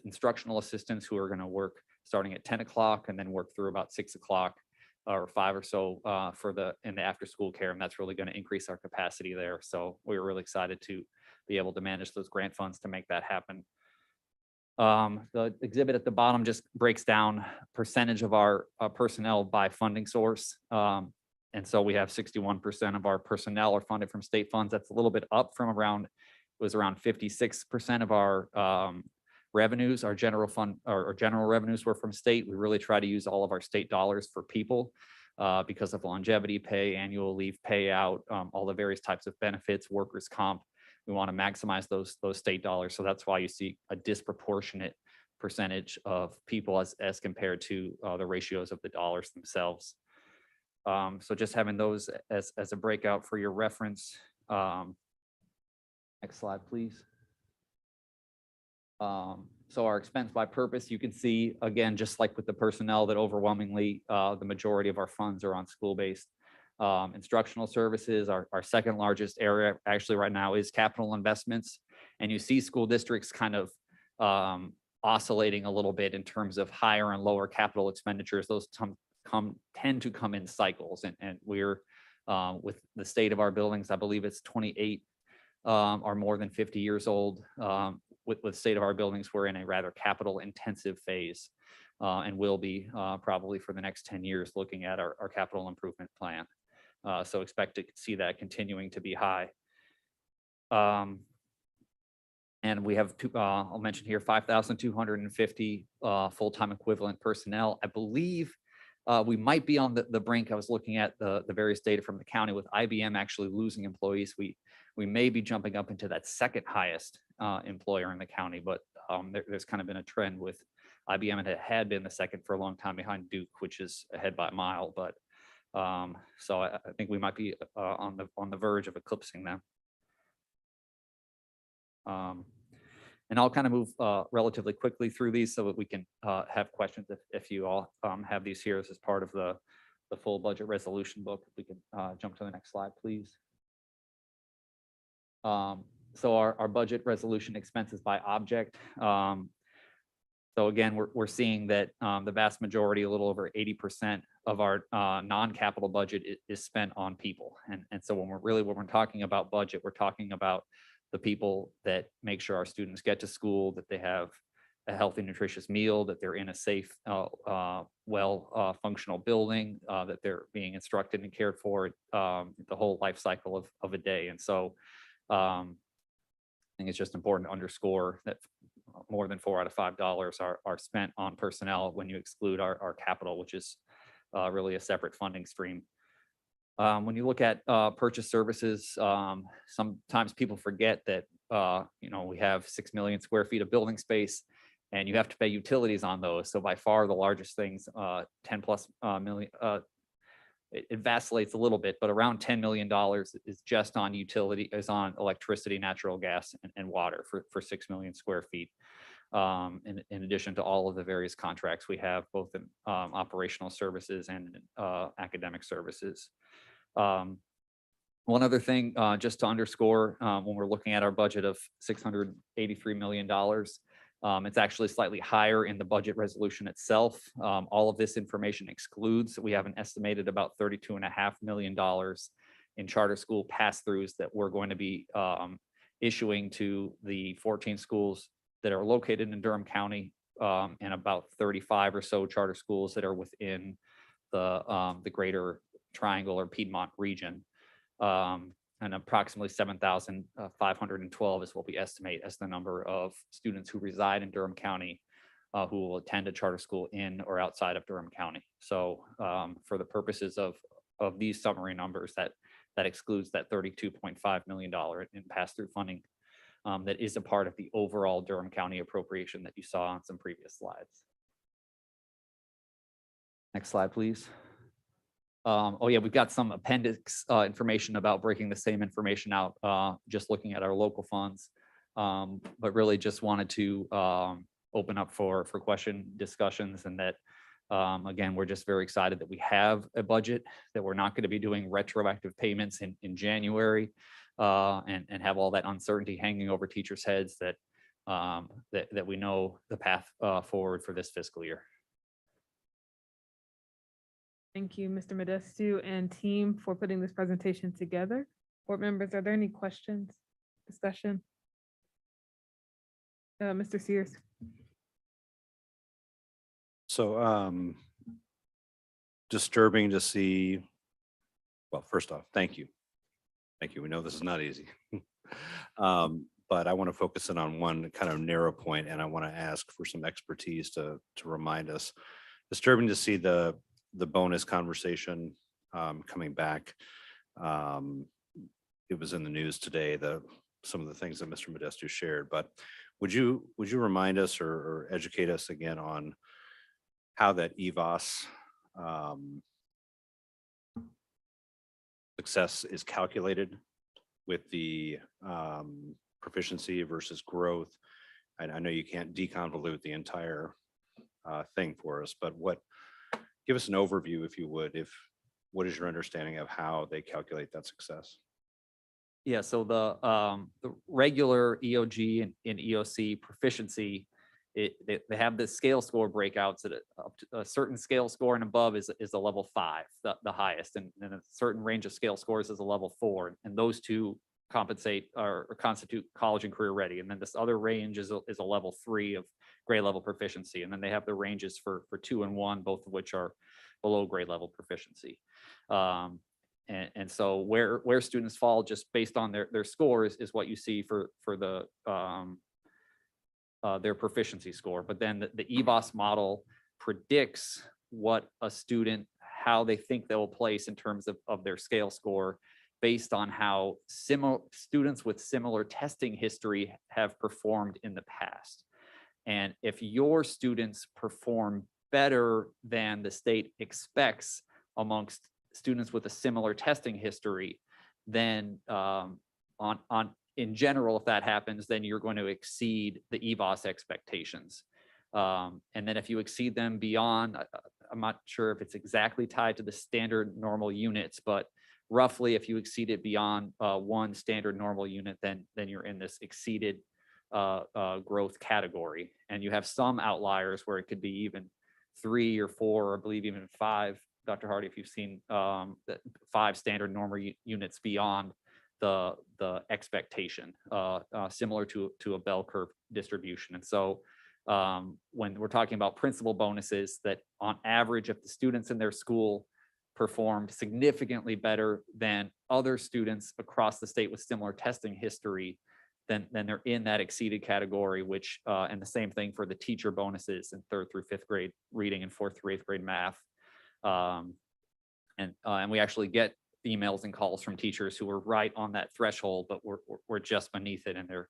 instructional assistants who are going to work starting at 10 o'clock and then work through about 6 o'clock or 5 or so in the after school care. And that's really going to increase our capacity there. So we're really excited to be able to manage those grant funds to make that happen. The exhibit at the bottom just breaks down percentage of our personnel by funding source. And so we have 61% of our personnel are funded from state funds. That's a little bit up from around 56% of our revenues. Our general fund or general revenues were from state. We really try to use all of our state dollars for people because of longevity pay, annual leave payout, all the various types of benefits, workers' comp. We want to maximize those state dollars. So that's why you see a disproportionate percentage of people as compared to the ratios of the dollars themselves. So just having those as a breakout for your reference. Next slide, please. So our expense by purpose, you can see, again, just like with the personnel, that overwhelmingly the majority of our funds are on school-based. Instructional services, our second largest area actually right now is capital investments. And you see school districts kind of oscillating a little bit in terms of higher and lower capital expenditures. Those tend to come in cycles. And we're with the state of our buildings, I believe it's 28 are more than 50 years old. With the state of our buildings, we're in a rather capital intensive phase and will be probably for the next 10 years looking at our capital improvement plan. So expect to see that continuing to be high. And we have, I'll mention here, 5,250 full-time equivalent personnel. I believe we might be on the brink. I was looking at the various data from the county with IBM actually losing employees. We may be jumping up into that second highest employer in the county, but there's kind of been a trend with IBM, and it had been the second for a long time behind Duke, which is ahead by a mile. But so I think we might be on the verge of eclipsing them. And I'll kind of move relatively quickly through these so that we can have questions if you all have these here as part of the full budget resolution book. If we can jump to the next slide, please. So our budget resolution expenses by object. So again, we're seeing that the vast majority, a little over 80% of our non-capital budget is spent on people. And so when we're talking about budget, we're talking about the people that make sure our students get to school, that they have a healthy, nutritious meal, that they're in a safe, functional building, that they're being instructed and cared for the whole life cycle of a day. And so I think it's just important to underscore that more than $4 out of $5 are spent on personnel when you exclude our capital, which is really a separate funding stream. When you look at purchase services, sometimes people forget that we have 6 million square feet of building space, and you have to pay utilities on those. So by far the largest things, 10 plus million. It vacillates a little bit, but around $10 million is just on on electricity, natural gas, and water for 6 million square feet. In addition to all of the various contracts we have, both in operational services and academic services. One other thing, just to underscore, when we're looking at our budget of $683 million, it's actually slightly higher in the budget resolution itself. All of this information excludes, we have an estimated about $32.5 million in charter school pass-throughs that we're going to be issuing to the 14 schools that are located in Durham County, and about 35 or so charter schools that are within the greater Triangle or Piedmont region. And approximately 7,512 is what we estimate as the number of students who reside in Durham County who will attend a charter school in or outside of Durham County. So for the purposes of these summary numbers, that excludes that $32.5 million in pass-through funding that is a part of the overall Durham County appropriation that you saw on some previous slides. Next slide, please. Oh yeah, we've got some appendix information about breaking the same information out, just looking at our local funds. But really just wanted to open up for question discussions, and that again, we're just very excited that we have a budget, that we're not going to be doing retroactive payments in January, and have all that uncertainty hanging over teachers' heads, that that we know the path forward for this fiscal year. Thank you, Mr. Modestu and team, for putting this presentation together. Board members, are there any questions, discussion? Mr. Sears. So disturbing to see, well, first off, thank you. Thank you. We know this is not easy. But I want to focus in on one kind of narrow point, and I want to ask for some expertise to remind us. Disturbing to see the bonus conversation coming back. It was in the news today, some of the things that Mr. Modestu shared, but would you remind us or educate us again on how that EVOS success is calculated with the proficiency versus growth? And I know you can't deconvolute the entire thing for us, but give us an overview, if you would, what is your understanding of how they calculate that success? Yeah, so the regular EOG and EOC proficiency, they have the scale score breakouts at up to a certain scale score and above is a level 5, the highest, and a certain range of scale scores is a level 4, and those two compensate or constitute college and career ready. And then this other range is a level 3 of grade level proficiency. And then they have the ranges for 2 and 1, both of which are below grade level proficiency. And so where students fall just based on their scores is what you see for the their proficiency score. But then the EVOS model predicts what a student, how they think they will place in terms of their scale score, based on how students with similar testing history have performed in the past. And if your students perform better than the state expects amongst students with a similar testing history, then in general, if that happens, then you're going to exceed the EVOS expectations. And then if you exceed them beyond, I'm not sure if it's exactly tied to the standard normal units, but roughly if you exceed it beyond 1 standard normal unit, then you're in this exceeded growth category. And you have some outliers where it could be even 3 or 4, or I believe even 5. Dr. Hardy, if you've seen 5 standard normal units beyond the expectation, similar to a bell curve distribution. And so when we're talking about principal bonuses, that on average, if the students in their school performed significantly better than other students across the state with similar testing history, then they're in that exceeded category, which, and the same thing for the teacher bonuses in 3rd through 5th grade reading and 4th through 8th grade math. And we actually get emails and calls from teachers who were right on that threshold, but we're just beneath it, and they're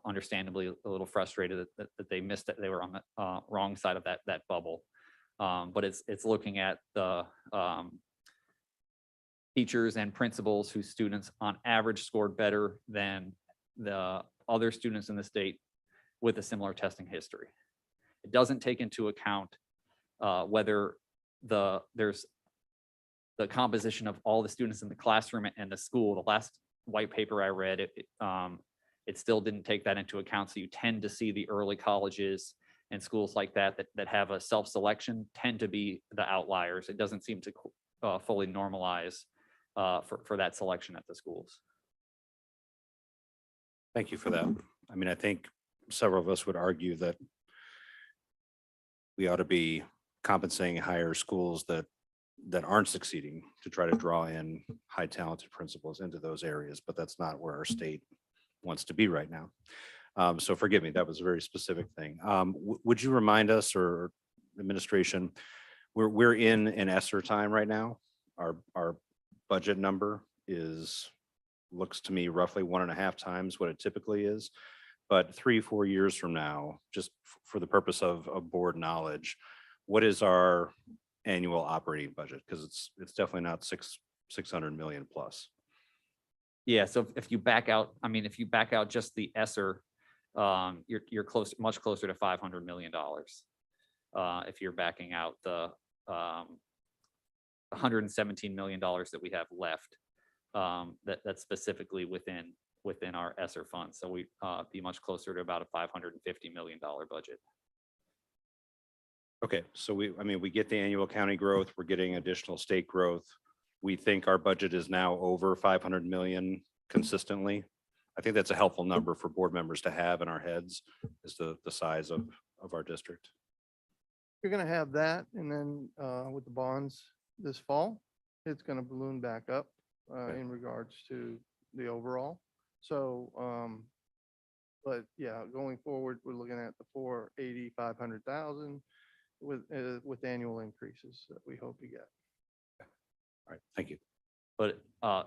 understandably a little frustrated that they missed it. They were on the wrong side of that bubble. But it's looking at the teachers and principals whose students on average scored better than the other students in the state with a similar testing history. It doesn't take into account whether there's the composition of all the students in the classroom and the school. The last white paper I read, it still didn't take that into account. So you tend to see the early colleges and schools like that have a self-selection tend to be the outliers. It doesn't seem to fully normalize for that selection at the schools. Thank you for that. I mean, I think several of us would argue that we ought to be compensating higher schools that aren't succeeding to try to draw in high talented principals into those areas, but that's not where our state wants to be right now. So forgive me, that was a very specific thing. Would you remind us, or administration, we're in an ESSER time right now. Our budget number looks to me roughly 1.5 times what it typically is. But 3-4 years from now, just for the purpose of board knowledge, what is our annual operating budget? Because it's definitely not 600 million plus. Yeah, so if you back out, I mean, if you back out just the ESSER, you're much closer to $500 million. If you're backing out the $117 million that we have left, that's specifically within our ESSER fund. So we be much closer to about a $550 million budget. Okay, so we get the annual county growth, we're getting additional state growth. We think our budget is now over 500 million consistently. I think that's a helpful number for board members to have in our heads, is the size of our district. You're gonna have that, and then with the bonds this fall, it's gonna balloon back up in regards to the overall. So, but yeah, going forward, we're looking at the 480, 500,000 with annual increases that we hope to get. All right, thank you. But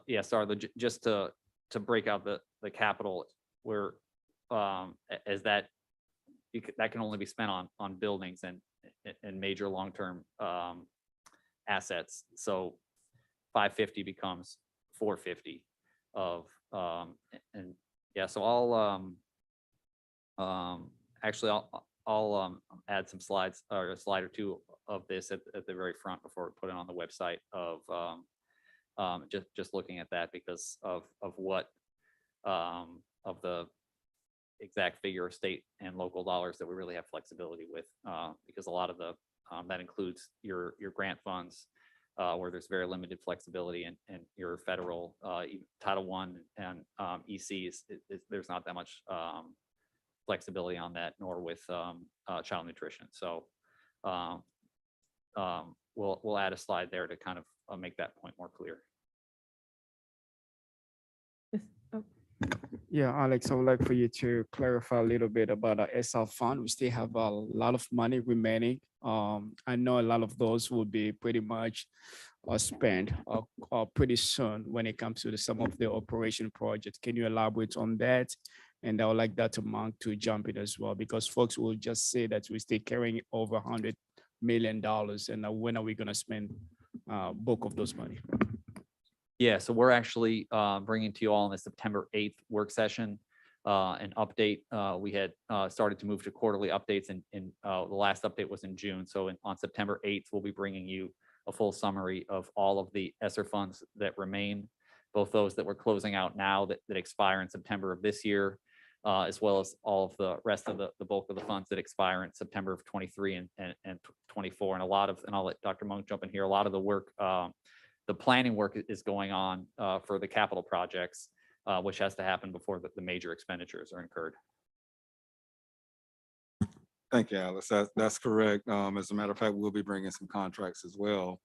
yeah, sorry, just to break out the capital, where as that can only be spent on buildings and major long-term assets. So 550 becomes 450 of and yeah, so I'll add some slides or a slide or two of this at the very front before we put it on the website of just looking at that, because of what of the exact figure of state and local dollars that we really have flexibility with, because a lot of the that includes your grant funds, where there's very limited flexibility, and your federal Title I and ECs, there's not that much flexibility on that, nor with child nutrition. So we'll add a slide there to kind of make that point more clear. Yeah, Alex, I would like for you to clarify a little bit about our SR fund. We still have a lot of money remaining. I know a lot of those will be pretty much spent pretty soon when it comes to some of the operation projects. Can you elaborate on that? And I would like that amount to jump in as well, because folks will just say that we're still carrying over $100 million. And when are we going to spend bulk of those money? Yeah, so we're actually bringing to you all in the September 8th work session an update. We had started to move to quarterly updates, and the last update was in June. So on September 8th, we'll be bringing you a full summary of all of the ESSER funds that remain, both those that we're closing out now that expire in September of this year, as well as all of the rest of the bulk of the funds that expire in September of 23 and 24. And a lot of, and I'll let Dr. Monk jump in here, a lot of the work the planning work is going on for the capital projects, which has to happen before the major expenditures are incurred. Thank you, Alice. That's correct. As a matter of fact, we'll be bringing some contracts as well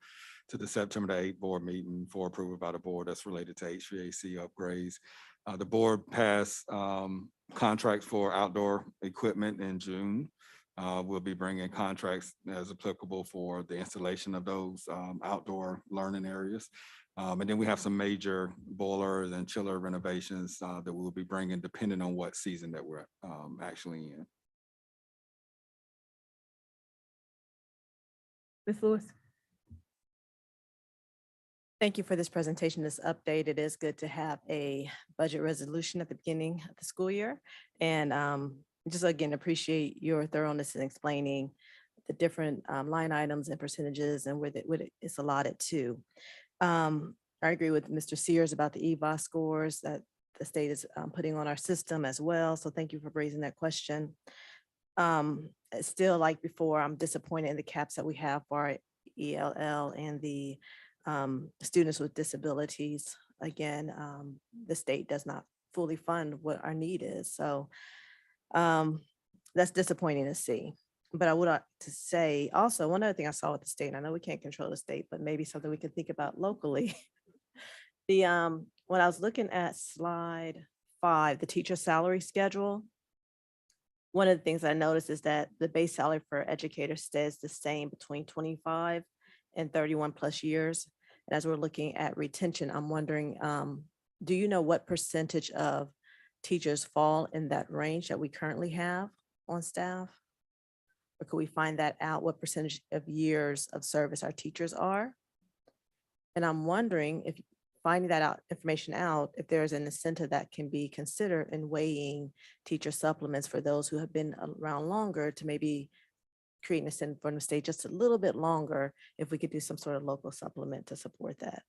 to the September the 8th board meeting for approval by the board that's related to HVAC upgrades. The board passed contracts for outdoor equipment in June. We'll be bringing contracts as applicable for the installation of those outdoor learning areas. And then we have some major boiler and chiller renovations that we'll be bringing depending on what season that we're actually in. Ms. Lewis. Thank you for this presentation, this update. It is good to have a budget resolution at the beginning of the school year. And just again, appreciate your thoroughness in explaining the different line items and percentages and where it's allotted to. I agree with Mr. Sears about the EVA scores that the state is putting on our system as well. So thank you for raising that question. Still, like before, I'm disappointed in the caps that we have for our ELL and the students with disabilities. Again, the state does not fully fund what our need is. So that's disappointing to see. But I would like to say also, one other thing I saw with the state, and I know we can't control the state, but maybe something we can think about locally. When I was looking at slide 5, the teacher salary schedule, one of the things I noticed is that the base salary for educators stays the same between 25 and 31 plus years. And as we're looking at retention, I'm wondering, do you know what percentage of teachers fall in that range that we currently have on staff? Or could we find that out, what percentage of years of service our teachers are? And I'm wondering if finding that information out, if there's an incentive that can be considered in weighing teacher supplements for those who have been around longer to maybe create an incentive for them to stay just a little bit longer, if we could do some sort of local supplement to support that.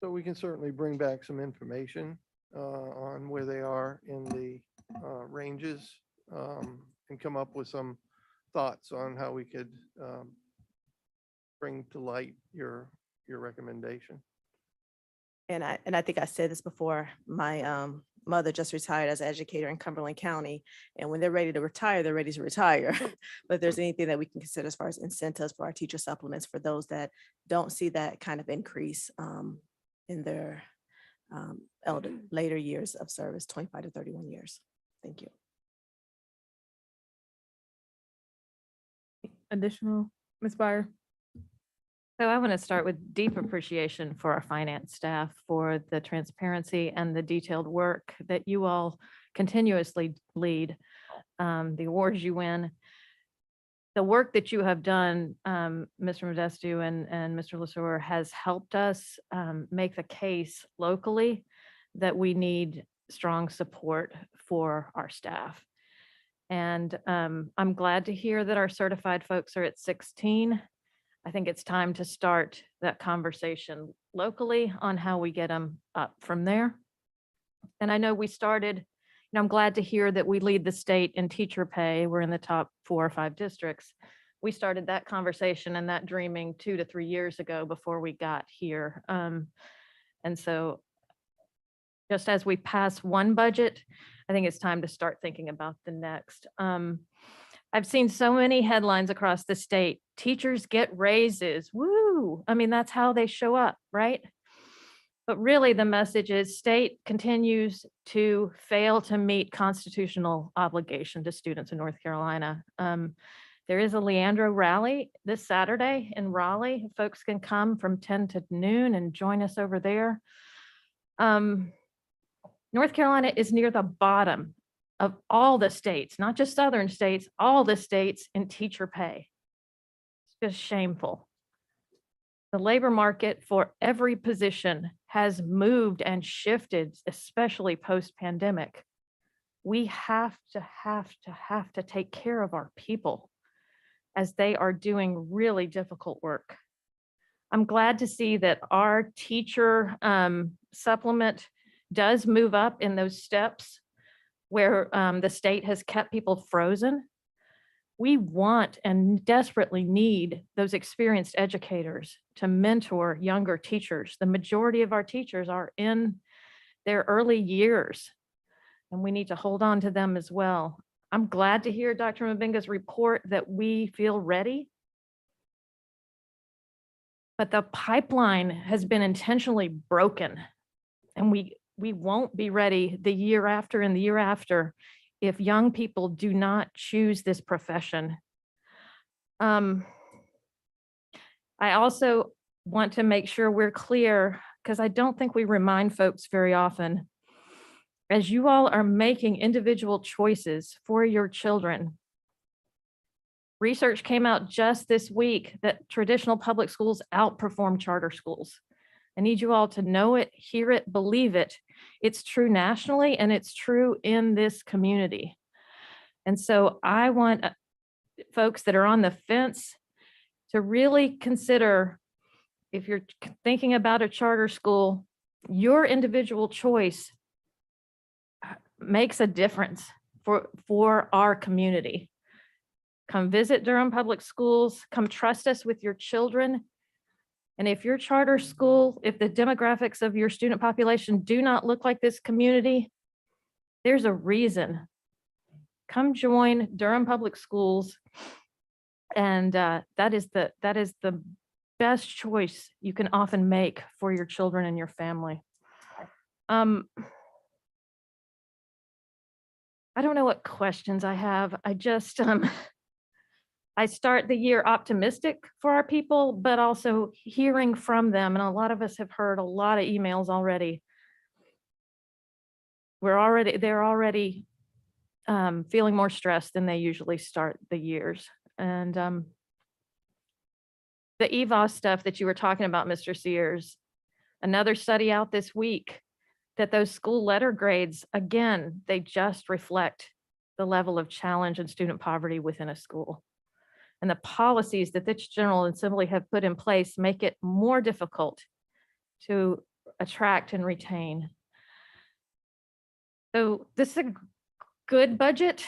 So we can certainly bring back some information on where they are in the ranges and come up with some thoughts on how we could bring to light your recommendation. And I think I said this before, my mother just retired as an educator in Cumberland County. And when they're ready to retire, they're ready to retire. But if there's anything that we can consider as far as incentives for our teacher supplements for those that don't see that kind of increase in their later years of service, 25 to 31 years. Thank you. Additional, Ms. Byer. So I want to start with deep appreciation for our finance staff for the transparency and the detailed work that you all continuously lead, the awards you win. The work that you have done, Mr. Modestu and Mr. Lesueur, has helped us make the case locally that we need strong support for our staff. And I'm glad to hear that our certified folks are at 16. I think it's time to start that conversation locally on how we get them up from there. And I know we started, I'm glad to hear that we lead the state in teacher pay. We're in the top 4 or 5 districts. We started that conversation and that dreaming 2 to 3 years ago before we got here. And so just as we pass one budget, I think it's time to start thinking about the next. I've seen so many headlines across the state. Teachers get raises. Woo! I mean, that's how they show up, right? But really the message is state continues to fail to meet constitutional obligation to students in North Carolina. There is a Leandro rally this Saturday in Raleigh. Folks can come from 10 to noon and join us over there. North Carolina is near the bottom of all the states, not just southern states, all the states in teacher pay. It's just shameful. The labor market for every position has moved and shifted, especially post-pandemic. We have to take care of our people as they are doing really difficult work. I'm glad to see that our teacher supplement does move up in those steps where the state has kept people frozen. We want and desperately need those experienced educators to mentor younger teachers. The majority of our teachers are in their early years, and we need to hold on to them as well. I'm glad to hear Dr. Mabenga's report that we feel ready. But the pipeline has been intentionally broken, and we won't be ready the year after and the year after if young people do not choose this profession. I also want to make sure we're clear, because I don't think we remind folks very often. As you all are making individual choices for your children, research came out just this week that traditional public schools outperform charter schools. I need you all to know it, hear it, believe it. It's true nationally, and it's true in this community. And so I want folks that are on the fence to really consider, if you're thinking about a charter school, your individual choice makes a difference for our community. Come visit Durham Public Schools, come trust us with your children. And if your charter school, if the demographics of your student population do not look like this community, there's a reason. Come join Durham Public Schools. And that is the best choice you can often make for your children and your family. I don't know what questions I have. I just, I start the year optimistic for our people, but also hearing from them. And a lot of us have heard a lot of emails already. They're already feeling more stressed than they usually start the years. And the EVOS stuff that you were talking about, Mr. Sears, another study out this week that those school letter grades, again, they just reflect the level of challenge and student poverty within a school. And the policies that this General Assembly have put in place make it more difficult to attract and retain. So this is a good budget.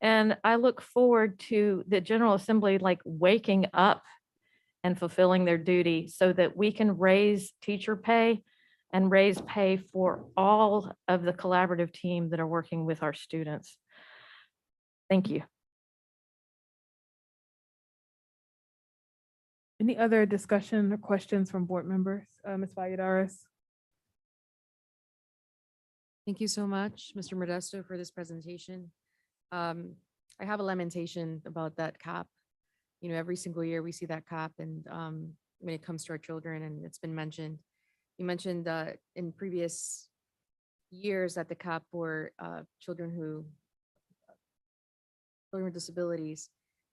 And I look forward to the General Assembly like waking up and fulfilling their duty so that we can raise teacher pay and raise pay for all of the collaborative team that are working with our students. Thank you. Any other discussion or questions from board members? Ms. Valladares? Thank you so much, Mr. Modesto, for this presentation. I have a lamentation about that cap. You know, every single year we see that cap, and when it comes to our children, and it's been mentioned. You mentioned in previous years that the cap for children with disabilities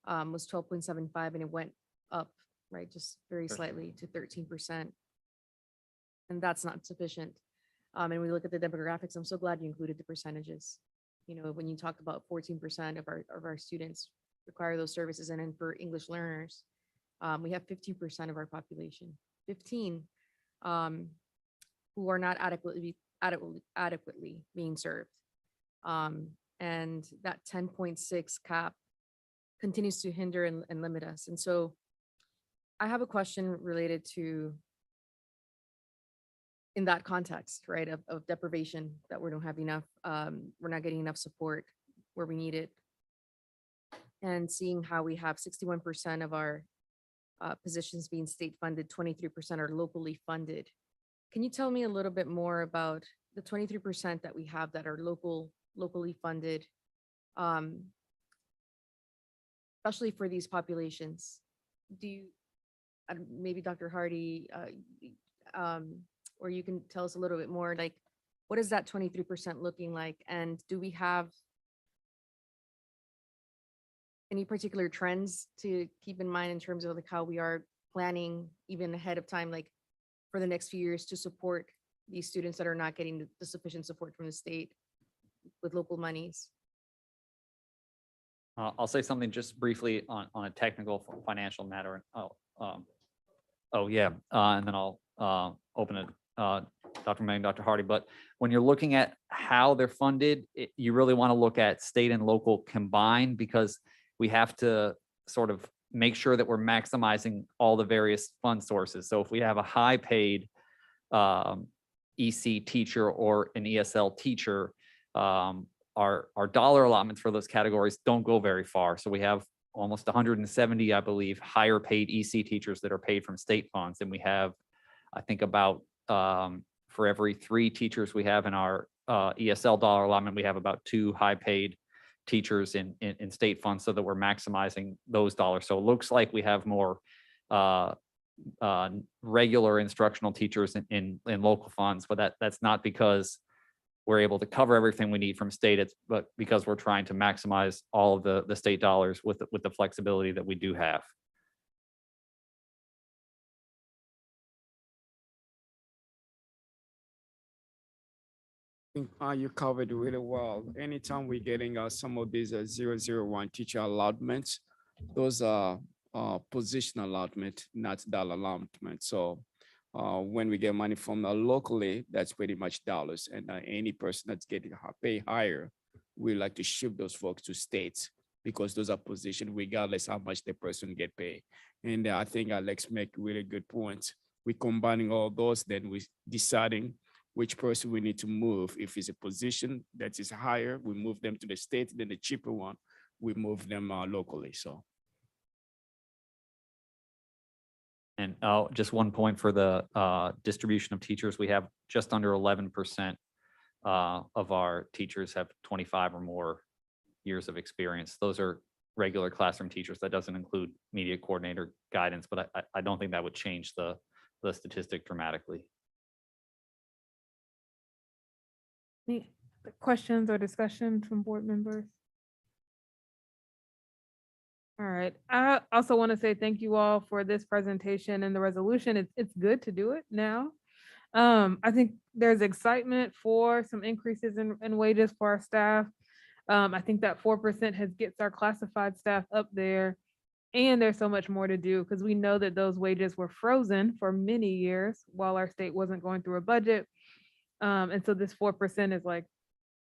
was 12.75, and it went up, right, just very slightly to 13%. And that's not sufficient. And we look at the demographics. I'm so glad you included the percentages. You know, when you talk about 14% of our students require those services, and then for English learners, we have 15% of our population, 15, who are not adequately being served. And that 10.6 cap continues to hinder and limit us. And so I have a question related to, in that context, right, of deprivation, that we don't have enough, we're not getting enough support where we need it. And seeing how we have 61% of our positions being state funded, 23% are locally funded. Can you tell me a little bit more about the 23% that we have that are locally funded, especially for these populations? Do you, maybe Dr. Hardy, or you can tell us a little bit more, like, what is that 23% looking like? And do we have any particular trends to keep in mind in terms of like how we are planning even ahead of time, like for the next few years, to support these students that are not getting the sufficient support from the state with local monies? I'll say something just briefly on a technical financial matter. And then I'll open it, Dr. May and Dr. Hardy. But when you're looking at how they're funded, you really want to look at state and local combined, because we have to sort of make sure that we're maximizing all the various fund sources. So if we have a high paid EC teacher or an ESL teacher, our dollar allotments for those categories don't go very far. So we have almost 170, I believe, higher paid EC teachers that are paid from state funds. And we have, I think about for every 3 teachers we have in our ESL dollar allotment, we have about 2 high paid teachers in state funds, so that we're maximizing those dollars. So it looks like we have more regular instructional teachers in local funds, but that's not because we're able to cover everything we need from state, but because we're trying to maximize all of the state dollars with the flexibility that we do have. I think you covered really well. Anytime we're getting some of these 001 teacher allotments, those are position allotment, not dollar allotment. So when we get money from locally, that's pretty much dollars. And any person that's getting pay higher, we like to shift those folks to states because those are positions regardless how much the person get paid. And I think Alex make really good points. We're combining all those, then we're deciding which person we need to move. If it's a position that is higher, we move them to the state, then the cheaper one, we move them locally, so. And just one point for the distribution of teachers, we have just under 11% of our teachers have 25 or more years of experience. Those are regular classroom teachers. That doesn't include media coordinator guidance, but I don't think that would change the statistic dramatically. Any questions or discussion from board members? All right. I also want to say thank you all for this presentation and the resolution. It's good to do it now. I think there's excitement for some increases in wages for our staff. I think that 4% gets our classified staff up there. And there's so much more to do because we know that those wages were frozen for many years while our state wasn't going through a budget. And so this 4% is like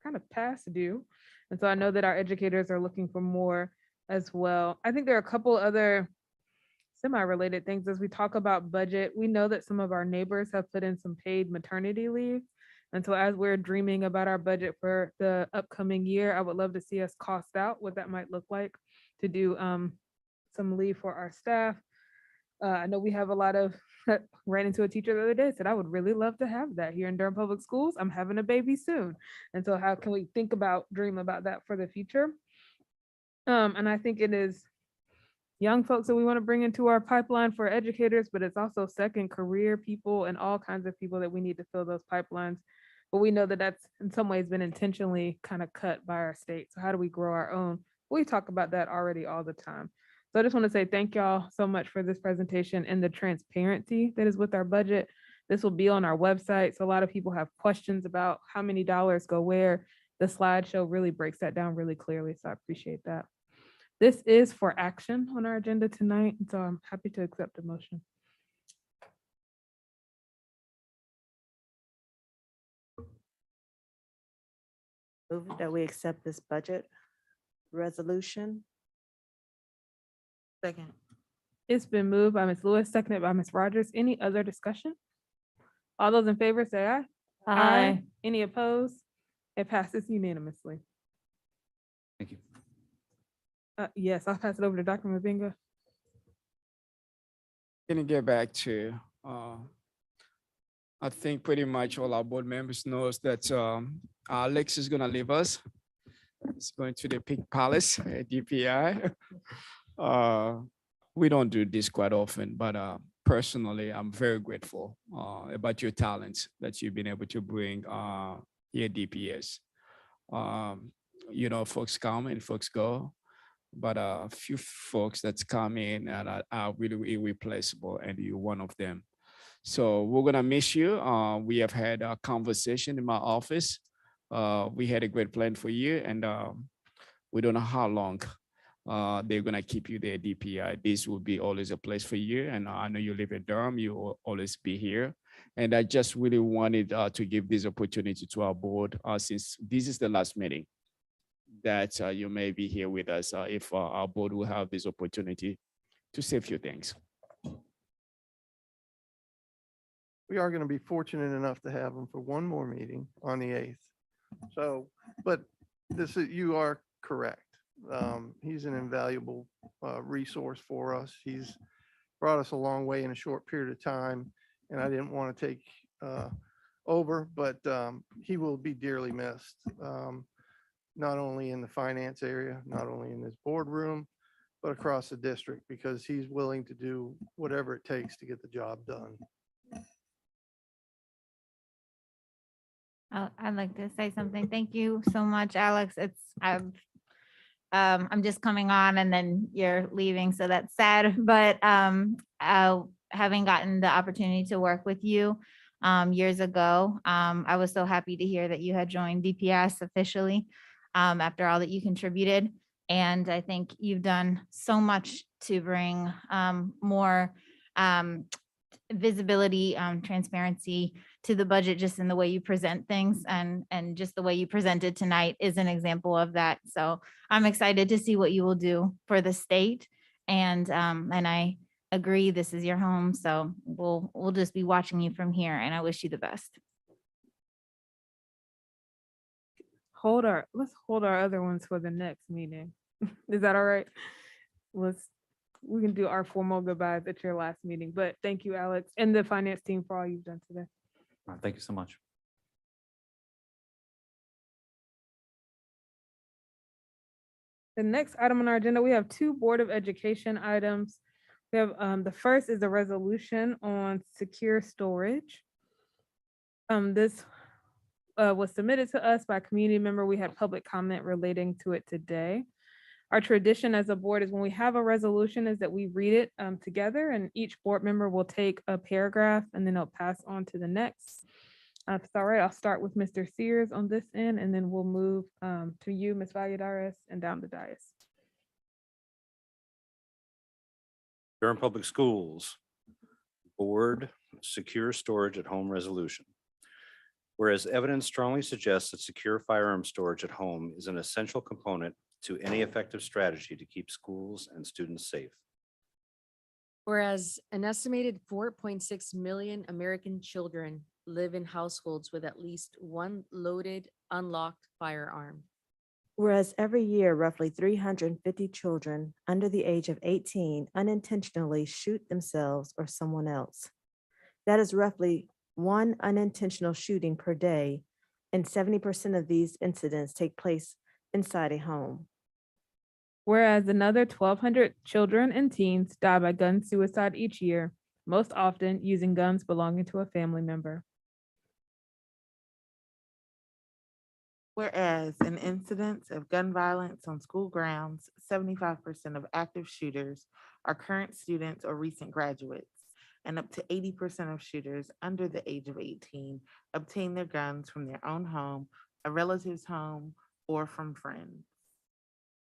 kind of past due. And so I know that our educators are looking for more as well. I think there are a couple other semi-related things as we talk about budget. We know that some of our neighbors have put in some paid maternity leave. And so as we're dreaming about our budget for the upcoming year, I would love to see us cost out what that might look like to do some leave for our staff. I know we have a lot of, ran into a teacher the other day, said, I would really love to have that here in Durham Public Schools. I'm having a baby soon. And so how can we dream about that for the future? And I think it is young folks that we want to bring into our pipeline for educators, but it's also second career people and all kinds of people that we need to fill those pipelines. But we know that that's in some ways been intentionally kind of cut by our state. So how do we grow our own? We talk about that already all the time. So I just want to say thank y'all so much for this presentation and the transparency that is with our budget. This will be on our website. So a lot of people have questions about how many dollars go where. The slideshow really breaks that down really clearly. So I appreciate that. This is for action on our agenda tonight. So I'm happy to accept the motion. Move that we accept this budget resolution. Second. It's been moved by Ms. Lewis, seconded by Ms. Rogers. Any other discussion? All those in favor say aye. Aye. Any opposed? It passes unanimously. Thank you. Yes, I'll pass it over to Dr. Mabinga. Can you get back to, I think pretty much all our board members knows that Alex is gonna leave us. He's going to the Pink Palace at DPI. We don't do this quite often, but personally, I'm very grateful about your talents that you've been able to bring here at DPS. You know, folks come and folks go, but a few folks that's come in and are really irreplaceable, and you're one of them. So we're gonna miss you. We have had a conversation in my office. We had a great plan for you, and we don't know how long they're gonna keep you there at DPI. This will be always a place for you, and I know you live in Durham. You will always be here. And I just really wanted to give this opportunity to our board since this is the last meeting. that you may be here with us if our board will have this opportunity to say a few things. We are going to be fortunate enough to have him for one more meeting on the 8th. So, but you are correct. He's an invaluable resource for us. He's brought us a long way in a short period of time, and I didn't want to take over, but he will be dearly missed. Not only in the finance area, not only in this boardroom, but across the district, because he's willing to do whatever it takes to get the job done. I'd like to say something. Thank you so much, Alex. I'm just coming on and then you're leaving, so that's sad. But having gotten the opportunity to work with you years ago, I was so happy to hear that you had joined DPS officially after all that you contributed. And I think you've done so much to bring more visibility, transparency to the budget, just in the way you present things, and just the way you presented tonight is an example of that. So I'm excited to see what you will do for the state. And I agree, this is your home. So we'll just be watching you from here, and I wish you the best. Let's hold our other ones for the next meeting. Is that all right? We can do our formal goodbyes at your last meeting, but thank you, Alex, and the finance team for all you've done today. Thank you so much. The next item on our agenda, we have two Board of Education items. We have, the first is a resolution on secure storage. This was submitted to us by a community member. We had public comment relating to it today. Our tradition as a board is when we have a resolution is that we read it together, and each board member will take a paragraph and then they'll pass on to the next. If it's all right, I'll start with Mr. Sears on this end, and then we'll move to you, Ms. Valladares, and down the dais. Durham Public Schools Board Secure Storage at Home Resolution. Whereas evidence strongly suggests that secure firearm storage at home is an essential component to any effective strategy to keep schools and students safe. Whereas an estimated 4.6 million American children live in households with at least one loaded, unlocked firearm. Whereas every year, roughly 350 children under the age of 18 unintentionally shoot themselves or someone else. That is roughly one unintentional shooting per day, and 70% of these incidents take place inside a home. Whereas another 1,200 children and teens die by gun suicide each year, most often using guns belonging to a family member. Whereas in incidents of gun violence on school grounds, 75% of active shooters are current students or recent graduates, and up to 80% of shooters under the age of 18 obtain their guns from their own home, a relative's home, or from friends.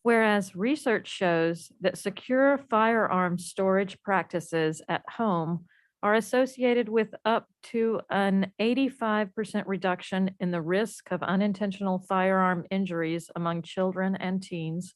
Whereas research shows that secure firearm storage practices at home are associated with up to an 85% reduction in the risk of unintentional firearm injuries among children and teens.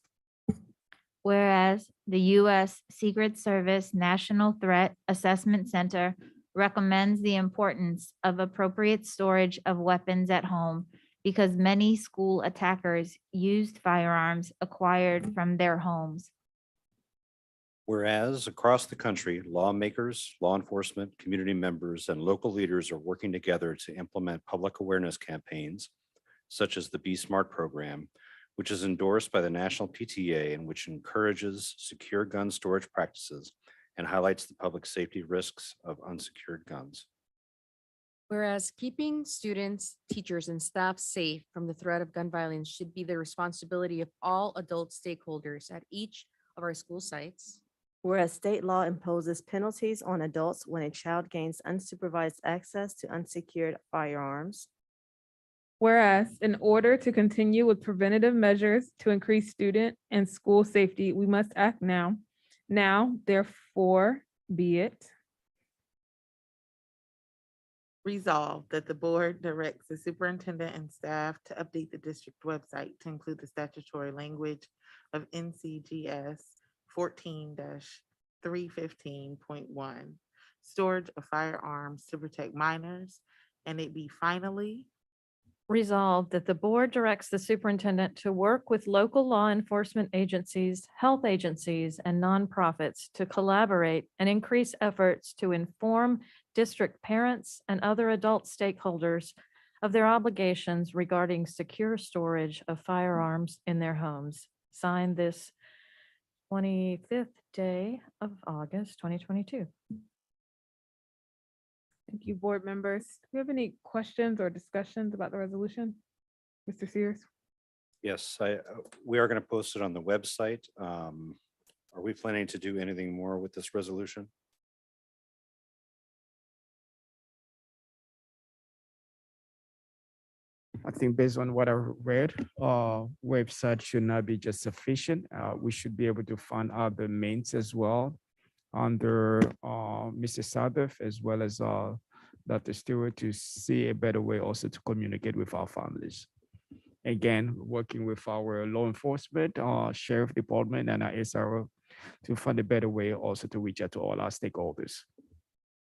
Whereas the U.S. Secret Service National Threat Assessment Center recommends the importance of appropriate storage of weapons at home because many school attackers used firearms acquired from their homes. Whereas across the country, lawmakers, law enforcement, community members, and local leaders are working together to implement public awareness campaigns, such as the Be Smart program, which is endorsed by the National PTA and which encourages secure gun storage practices and highlights the public safety risks of unsecured guns. Whereas keeping students, teachers, and staff safe from the threat of gun violence should be the responsibility of all adult stakeholders at each of our school sites. Whereas state law imposes penalties on adults when a child gains unsupervised access to unsecured firearms. Whereas in order to continue with preventative measures to increase student and school safety, we must act now. Now, therefore, be it Resolved that the board directs the superintendent and staff to update the district website to include the statutory language of NCGS 14-315.1, storage of firearms to protect minors, and it be finally Resolved that the board directs the superintendent to work with local law enforcement agencies, health agencies, and nonprofits to collaborate and increase efforts to inform district parents and other adult stakeholders of their obligations regarding secure storage of firearms in their homes. Signed this 25th day of August, 2022. Thank you, board members. Do you have any questions or discussions about the resolution? Mr. Sears? Yes, we are going to post it on the website. Are we planning to do anything more with this resolution? I think based on what I read, website should not be just sufficient. We should be able to find other means as well under Mrs. Sadov as well as Dr. Stewart to see a better way also to communicate with our families. Again, working with our law enforcement, sheriff department and our SRO to find a better way also to reach out to all our stakeholders.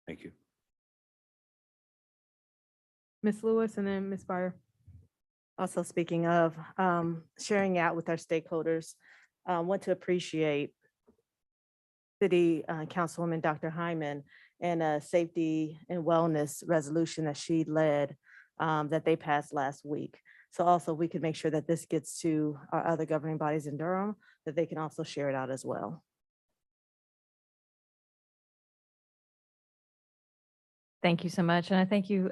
Thank you. Ms. Lewis and then Ms. Byer. Also, speaking of sharing out with our stakeholders, want to appreciate City Councilwoman Dr. Hyman and a safety and wellness resolution that she led that they passed last week. So also we can make sure that this gets to our other governing bodies in Durham, that they can also share it out as well. Thank you so much. And I thank you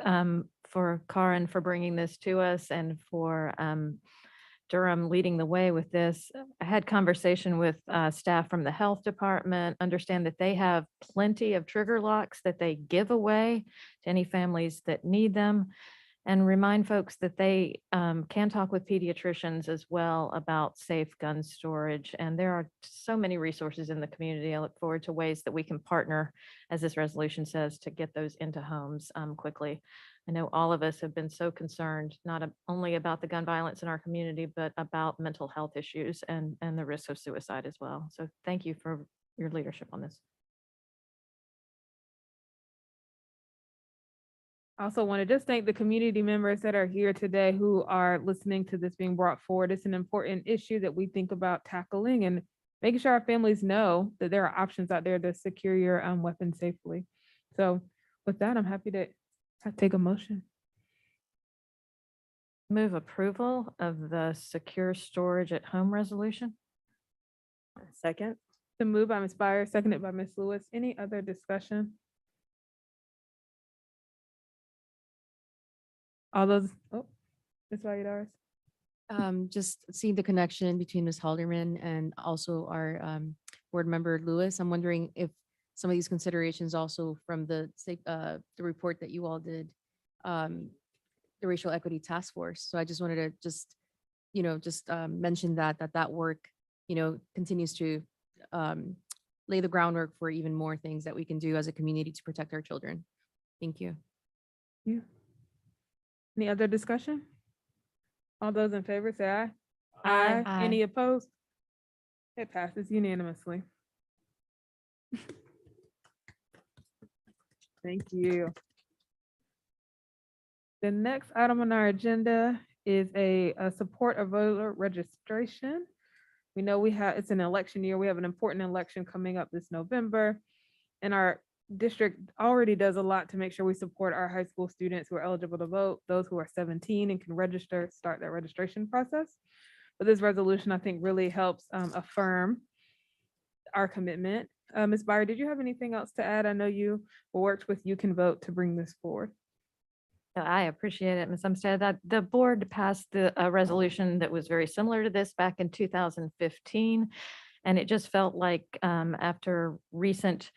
for Karen for bringing this to us and for Durham leading the way with this. I had conversation with staff from the health department, understand that they have plenty of trigger locks that they give away to any families that need them, and remind folks that they can talk with pediatricians as well about safe gun storage. And there are so many resources in the community. I look forward to ways that we can partner, as this resolution says, to get those into homes quickly. I know all of us have been so concerned, not only about the gun violence in our community, but about mental health issues and the risks of suicide as well. So thank you for your leadership on this. I also want to just thank the community members that are here today who are listening to this being brought forward. It's an important issue that we think about tackling and making sure our families know that there are options out there to secure your weapon safely. So with that, I'm happy to take a motion. Move approval of the secure storage at home resolution. Second. The move by Ms. Byer, seconded by Ms. Lewis. Any other discussion? All those, oh, Ms. Valladares. Just seeing the connection between Ms. Halderman and also our board member Lewis. I'm wondering if some of these considerations also from the report that you all did, the Racial Equity Task Force. So I just wanted to mention that work, continues to lay the groundwork for even more things that we can do as a community to protect our children. Thank you. Yeah. Any other discussion? All those in favor say aye. Aye. Aye. Any opposed? It passes unanimously. Thank you. The next item on our agenda is a support of voter registration. We know it's an election year. We have an important election coming up this November, and our district already does a lot to make sure we support our high school students who are eligible to vote, those who are 17 and can register, start that registration process. But this resolution, I think, really helps affirm our commitment. Ms. Byer, did you have anything else to add? I know you worked with You Can Vote to bring this forward. I appreciate it, Ms. Umstead. That the board passed a resolution that was very similar to this back in 2015. And it just felt like after recent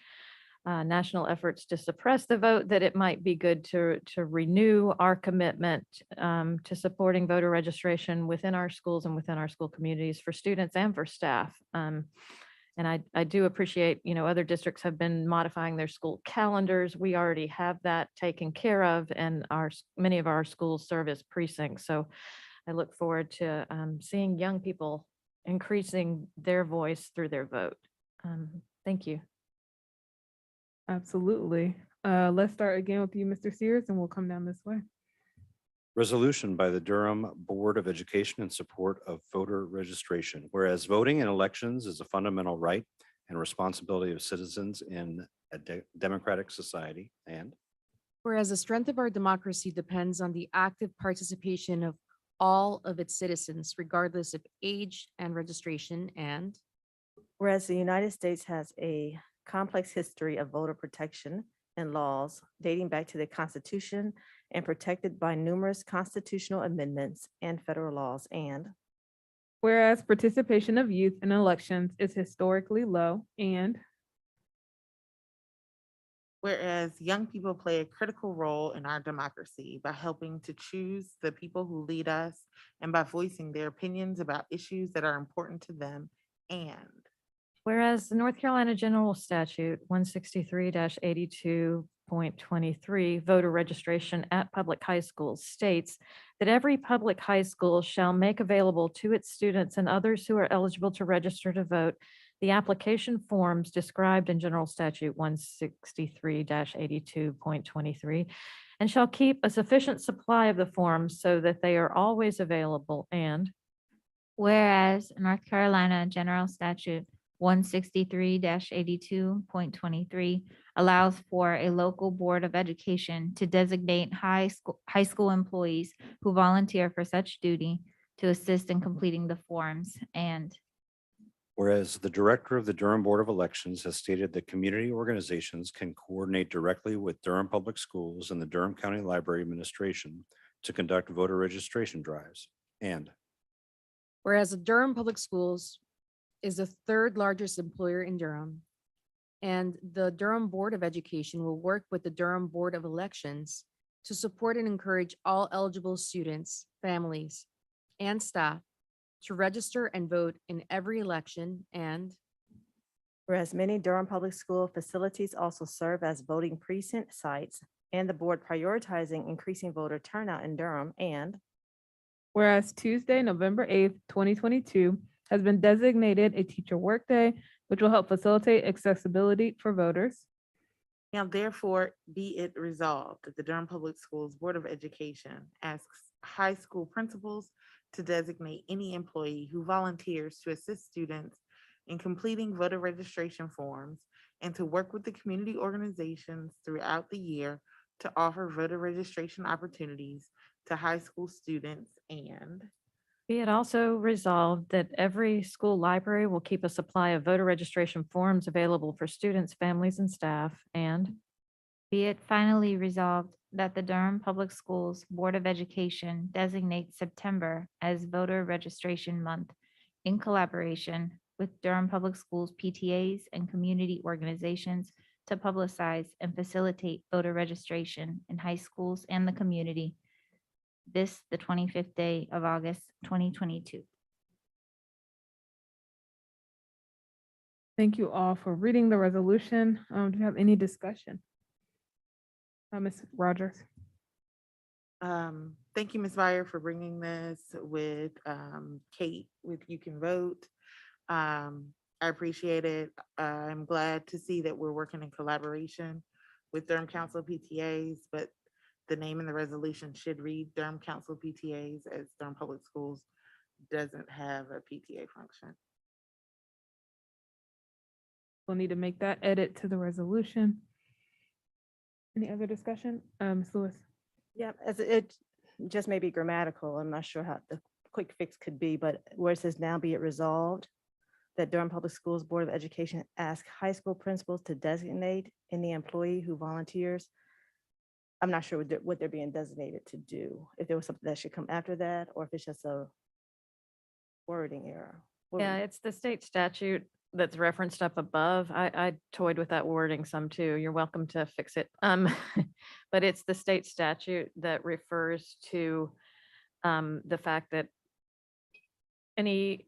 national efforts to suppress the vote, that it might be good to renew our commitment to supporting voter registration within our schools and within our school communities for students and for staff. And I do appreciate, other districts have been modifying their school calendars. We already have that taken care of, and many of our schools serve as precincts. So I look forward to seeing young people increasing their voice through their vote. Thank you. Absolutely. Let's start again with you, Mr. Sears, and we'll come down this way. Resolution by the Durham Board of Education in support of voter registration. Whereas voting in elections is a fundamental right and responsibility of citizens in a democratic society. And Whereas the strength of our democracy depends on the active participation of all of its citizens, regardless of age and registration. And Whereas the United States has a complex history of voter protection and laws dating back to the Constitution and protected by numerous constitutional amendments and federal laws. And Whereas participation of youth in elections is historically low. And Whereas young people play a critical role in our democracy by helping to choose the people who lead us and by voicing their opinions about issues that are important to them. And Whereas the North Carolina General Statute 163-82.23, voter registration at public high schools, states that every public high school shall make available to its students and others who are eligible to register to vote the application forms described in General Statute 163-82.23, and shall keep a sufficient supply of the forms so that they are always available. And Whereas North Carolina General Statute 163-82.23 allows for a local board of education to designate high school employees who volunteer for such duty to assist in completing the forms. And whereas the director of the Durham Board of Elections has stated that community organizations can coordinate directly with Durham Public Schools and the Durham County Library Administration to conduct voter registration drives. And whereas the Durham Public Schools is the third largest employer in Durham, and the Durham Board of Education will work with the Durham Board of Elections to support and encourage all eligible students, families, and staff to register and vote in every election. And whereas many Durham Public School facilities also serve as voting precinct sites, and the board prioritizing increasing voter turnout in Durham. And whereas Tuesday, November 8th, 2022 has been designated a teacher workday, which will help facilitate accessibility for voters. now therefore be it resolved that the Durham Public Schools Board of Education asks high school principals to designate any employee who volunteers to assist students in completing voter registration forms and to work with the community organizations throughout the year to offer voter registration opportunities to high school students. And be it also resolved that every school library will keep a supply of voter registration forms available for students, families, and staff. And be it finally resolved that the Durham Public Schools Board of Education designates September as Voter Registration Month in collaboration with Durham Public Schools PTAs and community organizations to publicize and facilitate voter registration in high schools and the community. This, the 25th day of August, 2022. Thank you all for reading the resolution. Do you have any discussion? Ms. Rogers. Thank you, Ms. Byer, for bringing this with Kate with You Can Vote. I appreciate it. I'm glad to see that we're working in collaboration with Durham Council PTAs, but the name in the resolution should read Durham Council PTAs, as Durham Public Schools doesn't have a PTA function. We'll need to make that edit to the resolution. Any other discussion? Ms. Lewis. yeah, as it just may be grammatical, I'm not sure how the quick fix could be, but where it says now be it resolved that Durham Public Schools Board of Education ask high school principals to designate any employee who volunteers. I'm not sure what they're being designated to do, if there was something that should come after that, or if it's just a wording error. yeah, it's the state statute that's referenced up above. I toyed with that wording some too. You're welcome to fix it. But it's the state statute that refers to the fact that any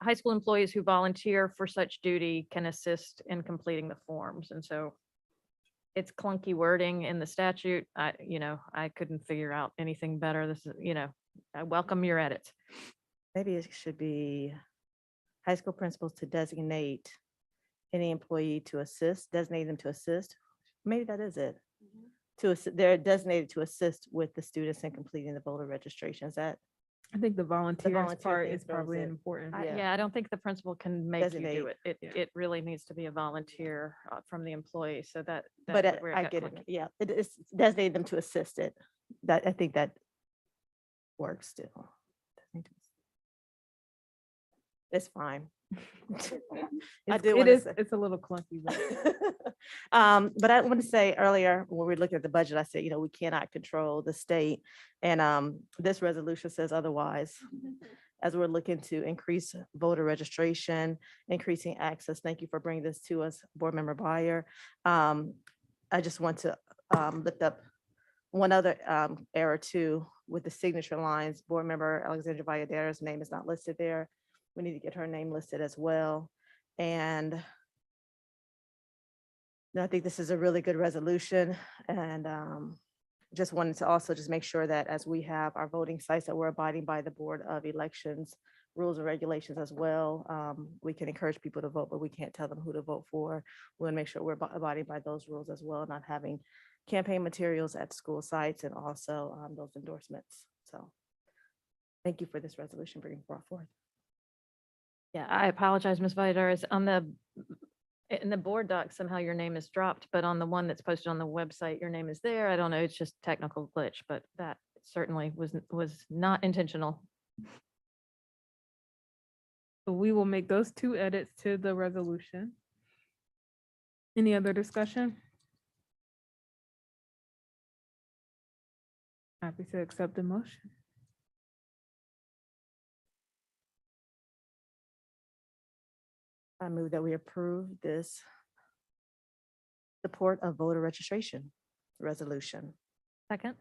high school employees who volunteer for such duty can assist in completing the forms. And so it's clunky wording in the statute. I couldn't figure out anything better. This is, I welcome your edits. Maybe it should be high school principals to designate any employee to assist, designate them to assist. Maybe that is it. They're designated to assist with the students in completing the voter registration. Is that? I think the volunteers volunteer part thing is throws probably it. important. Yeah, I don't think the principal can make you do Designate. it. It really needs to be a volunteer from the employee. So that. But that's where I got get it. clunky. Yeah, it is designated them to assist it. That, I think that works still. It's fine. I It's, do it wanna is, say- it's a little clunky, but But I want to say earlier, when we looked at the budget, I said, we cannot control the state. And this resolution says otherwise. As we're looking to increase voter registration, increasing access. Thank you for bringing this to us, Board Member Byer. I just want to lift up one other error too with the signature lines. Board Member Alexandra Valladares' name is not listed there. We need to get her name listed as well. And I think this is a really good resolution, and just wanted to also just make sure that as we have our voting sites, that we're abiding by the Board of Elections rules and regulations as well. We can encourage people to vote, but we can't tell them who to vote for. We want to make sure we're abiding by those rules as well, not having campaign materials at school sites and also those endorsements. So thank you for this resolution being brought forth. Yeah, I apologize, Ms. Valladares. In the board doc, somehow your name is dropped, but on the one that's posted on the website, your name is there. I don't know, it's just technical glitch, but that certainly was not intentional. So we will make those 2 edits to the resolution. Any other discussion? Happy to accept the motion. I move that we approve this support of voter registration resolution. Second.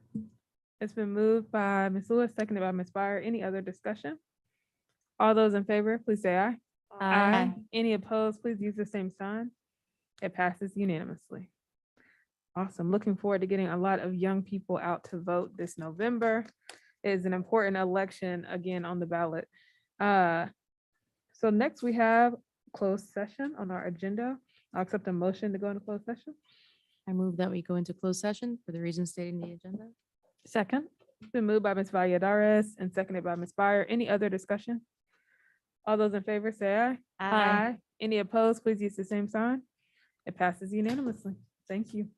It's been moved by Ms. Lewis, seconded by Ms. Byer. Any other discussion? All those in favor, please say aye. Aye. Any opposed, please use the same sign. It passes unanimously. Awesome. Looking forward to getting a lot of young people out to vote this November. It is an important election again on the ballot. So next we have closed session on our agenda. I'll accept a motion to go into closed session. I move that we go into closed session for the reasons stated in the agenda. Second. It's been moved by Ms. Valladares and seconded by Ms. Byer. Any other discussion? All those in favor say aye. Aye. Any opposed, please use the same sign. It passes unanimously. Thank you.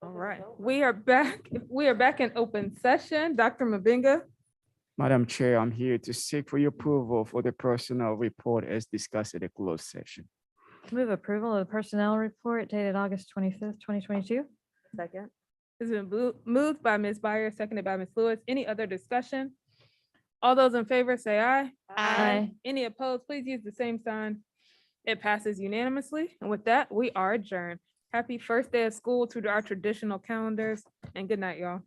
All right, we are back. We are back in open session. Dr. Mabenga. Madam Chair, I'm here to seek for your approval for the personnel report as discussed at the closed session. Move approval of the personnel report dated August 25th, 2022. Second. It's been moved by Ms. Byer, seconded by Ms. Lewis. Any other discussion? All those in favor say aye. Aye. Any opposed, please use the same sign. It passes unanimously. And with that, we are adjourned. Happy first day of school to our traditional calendars, and good night, y'all.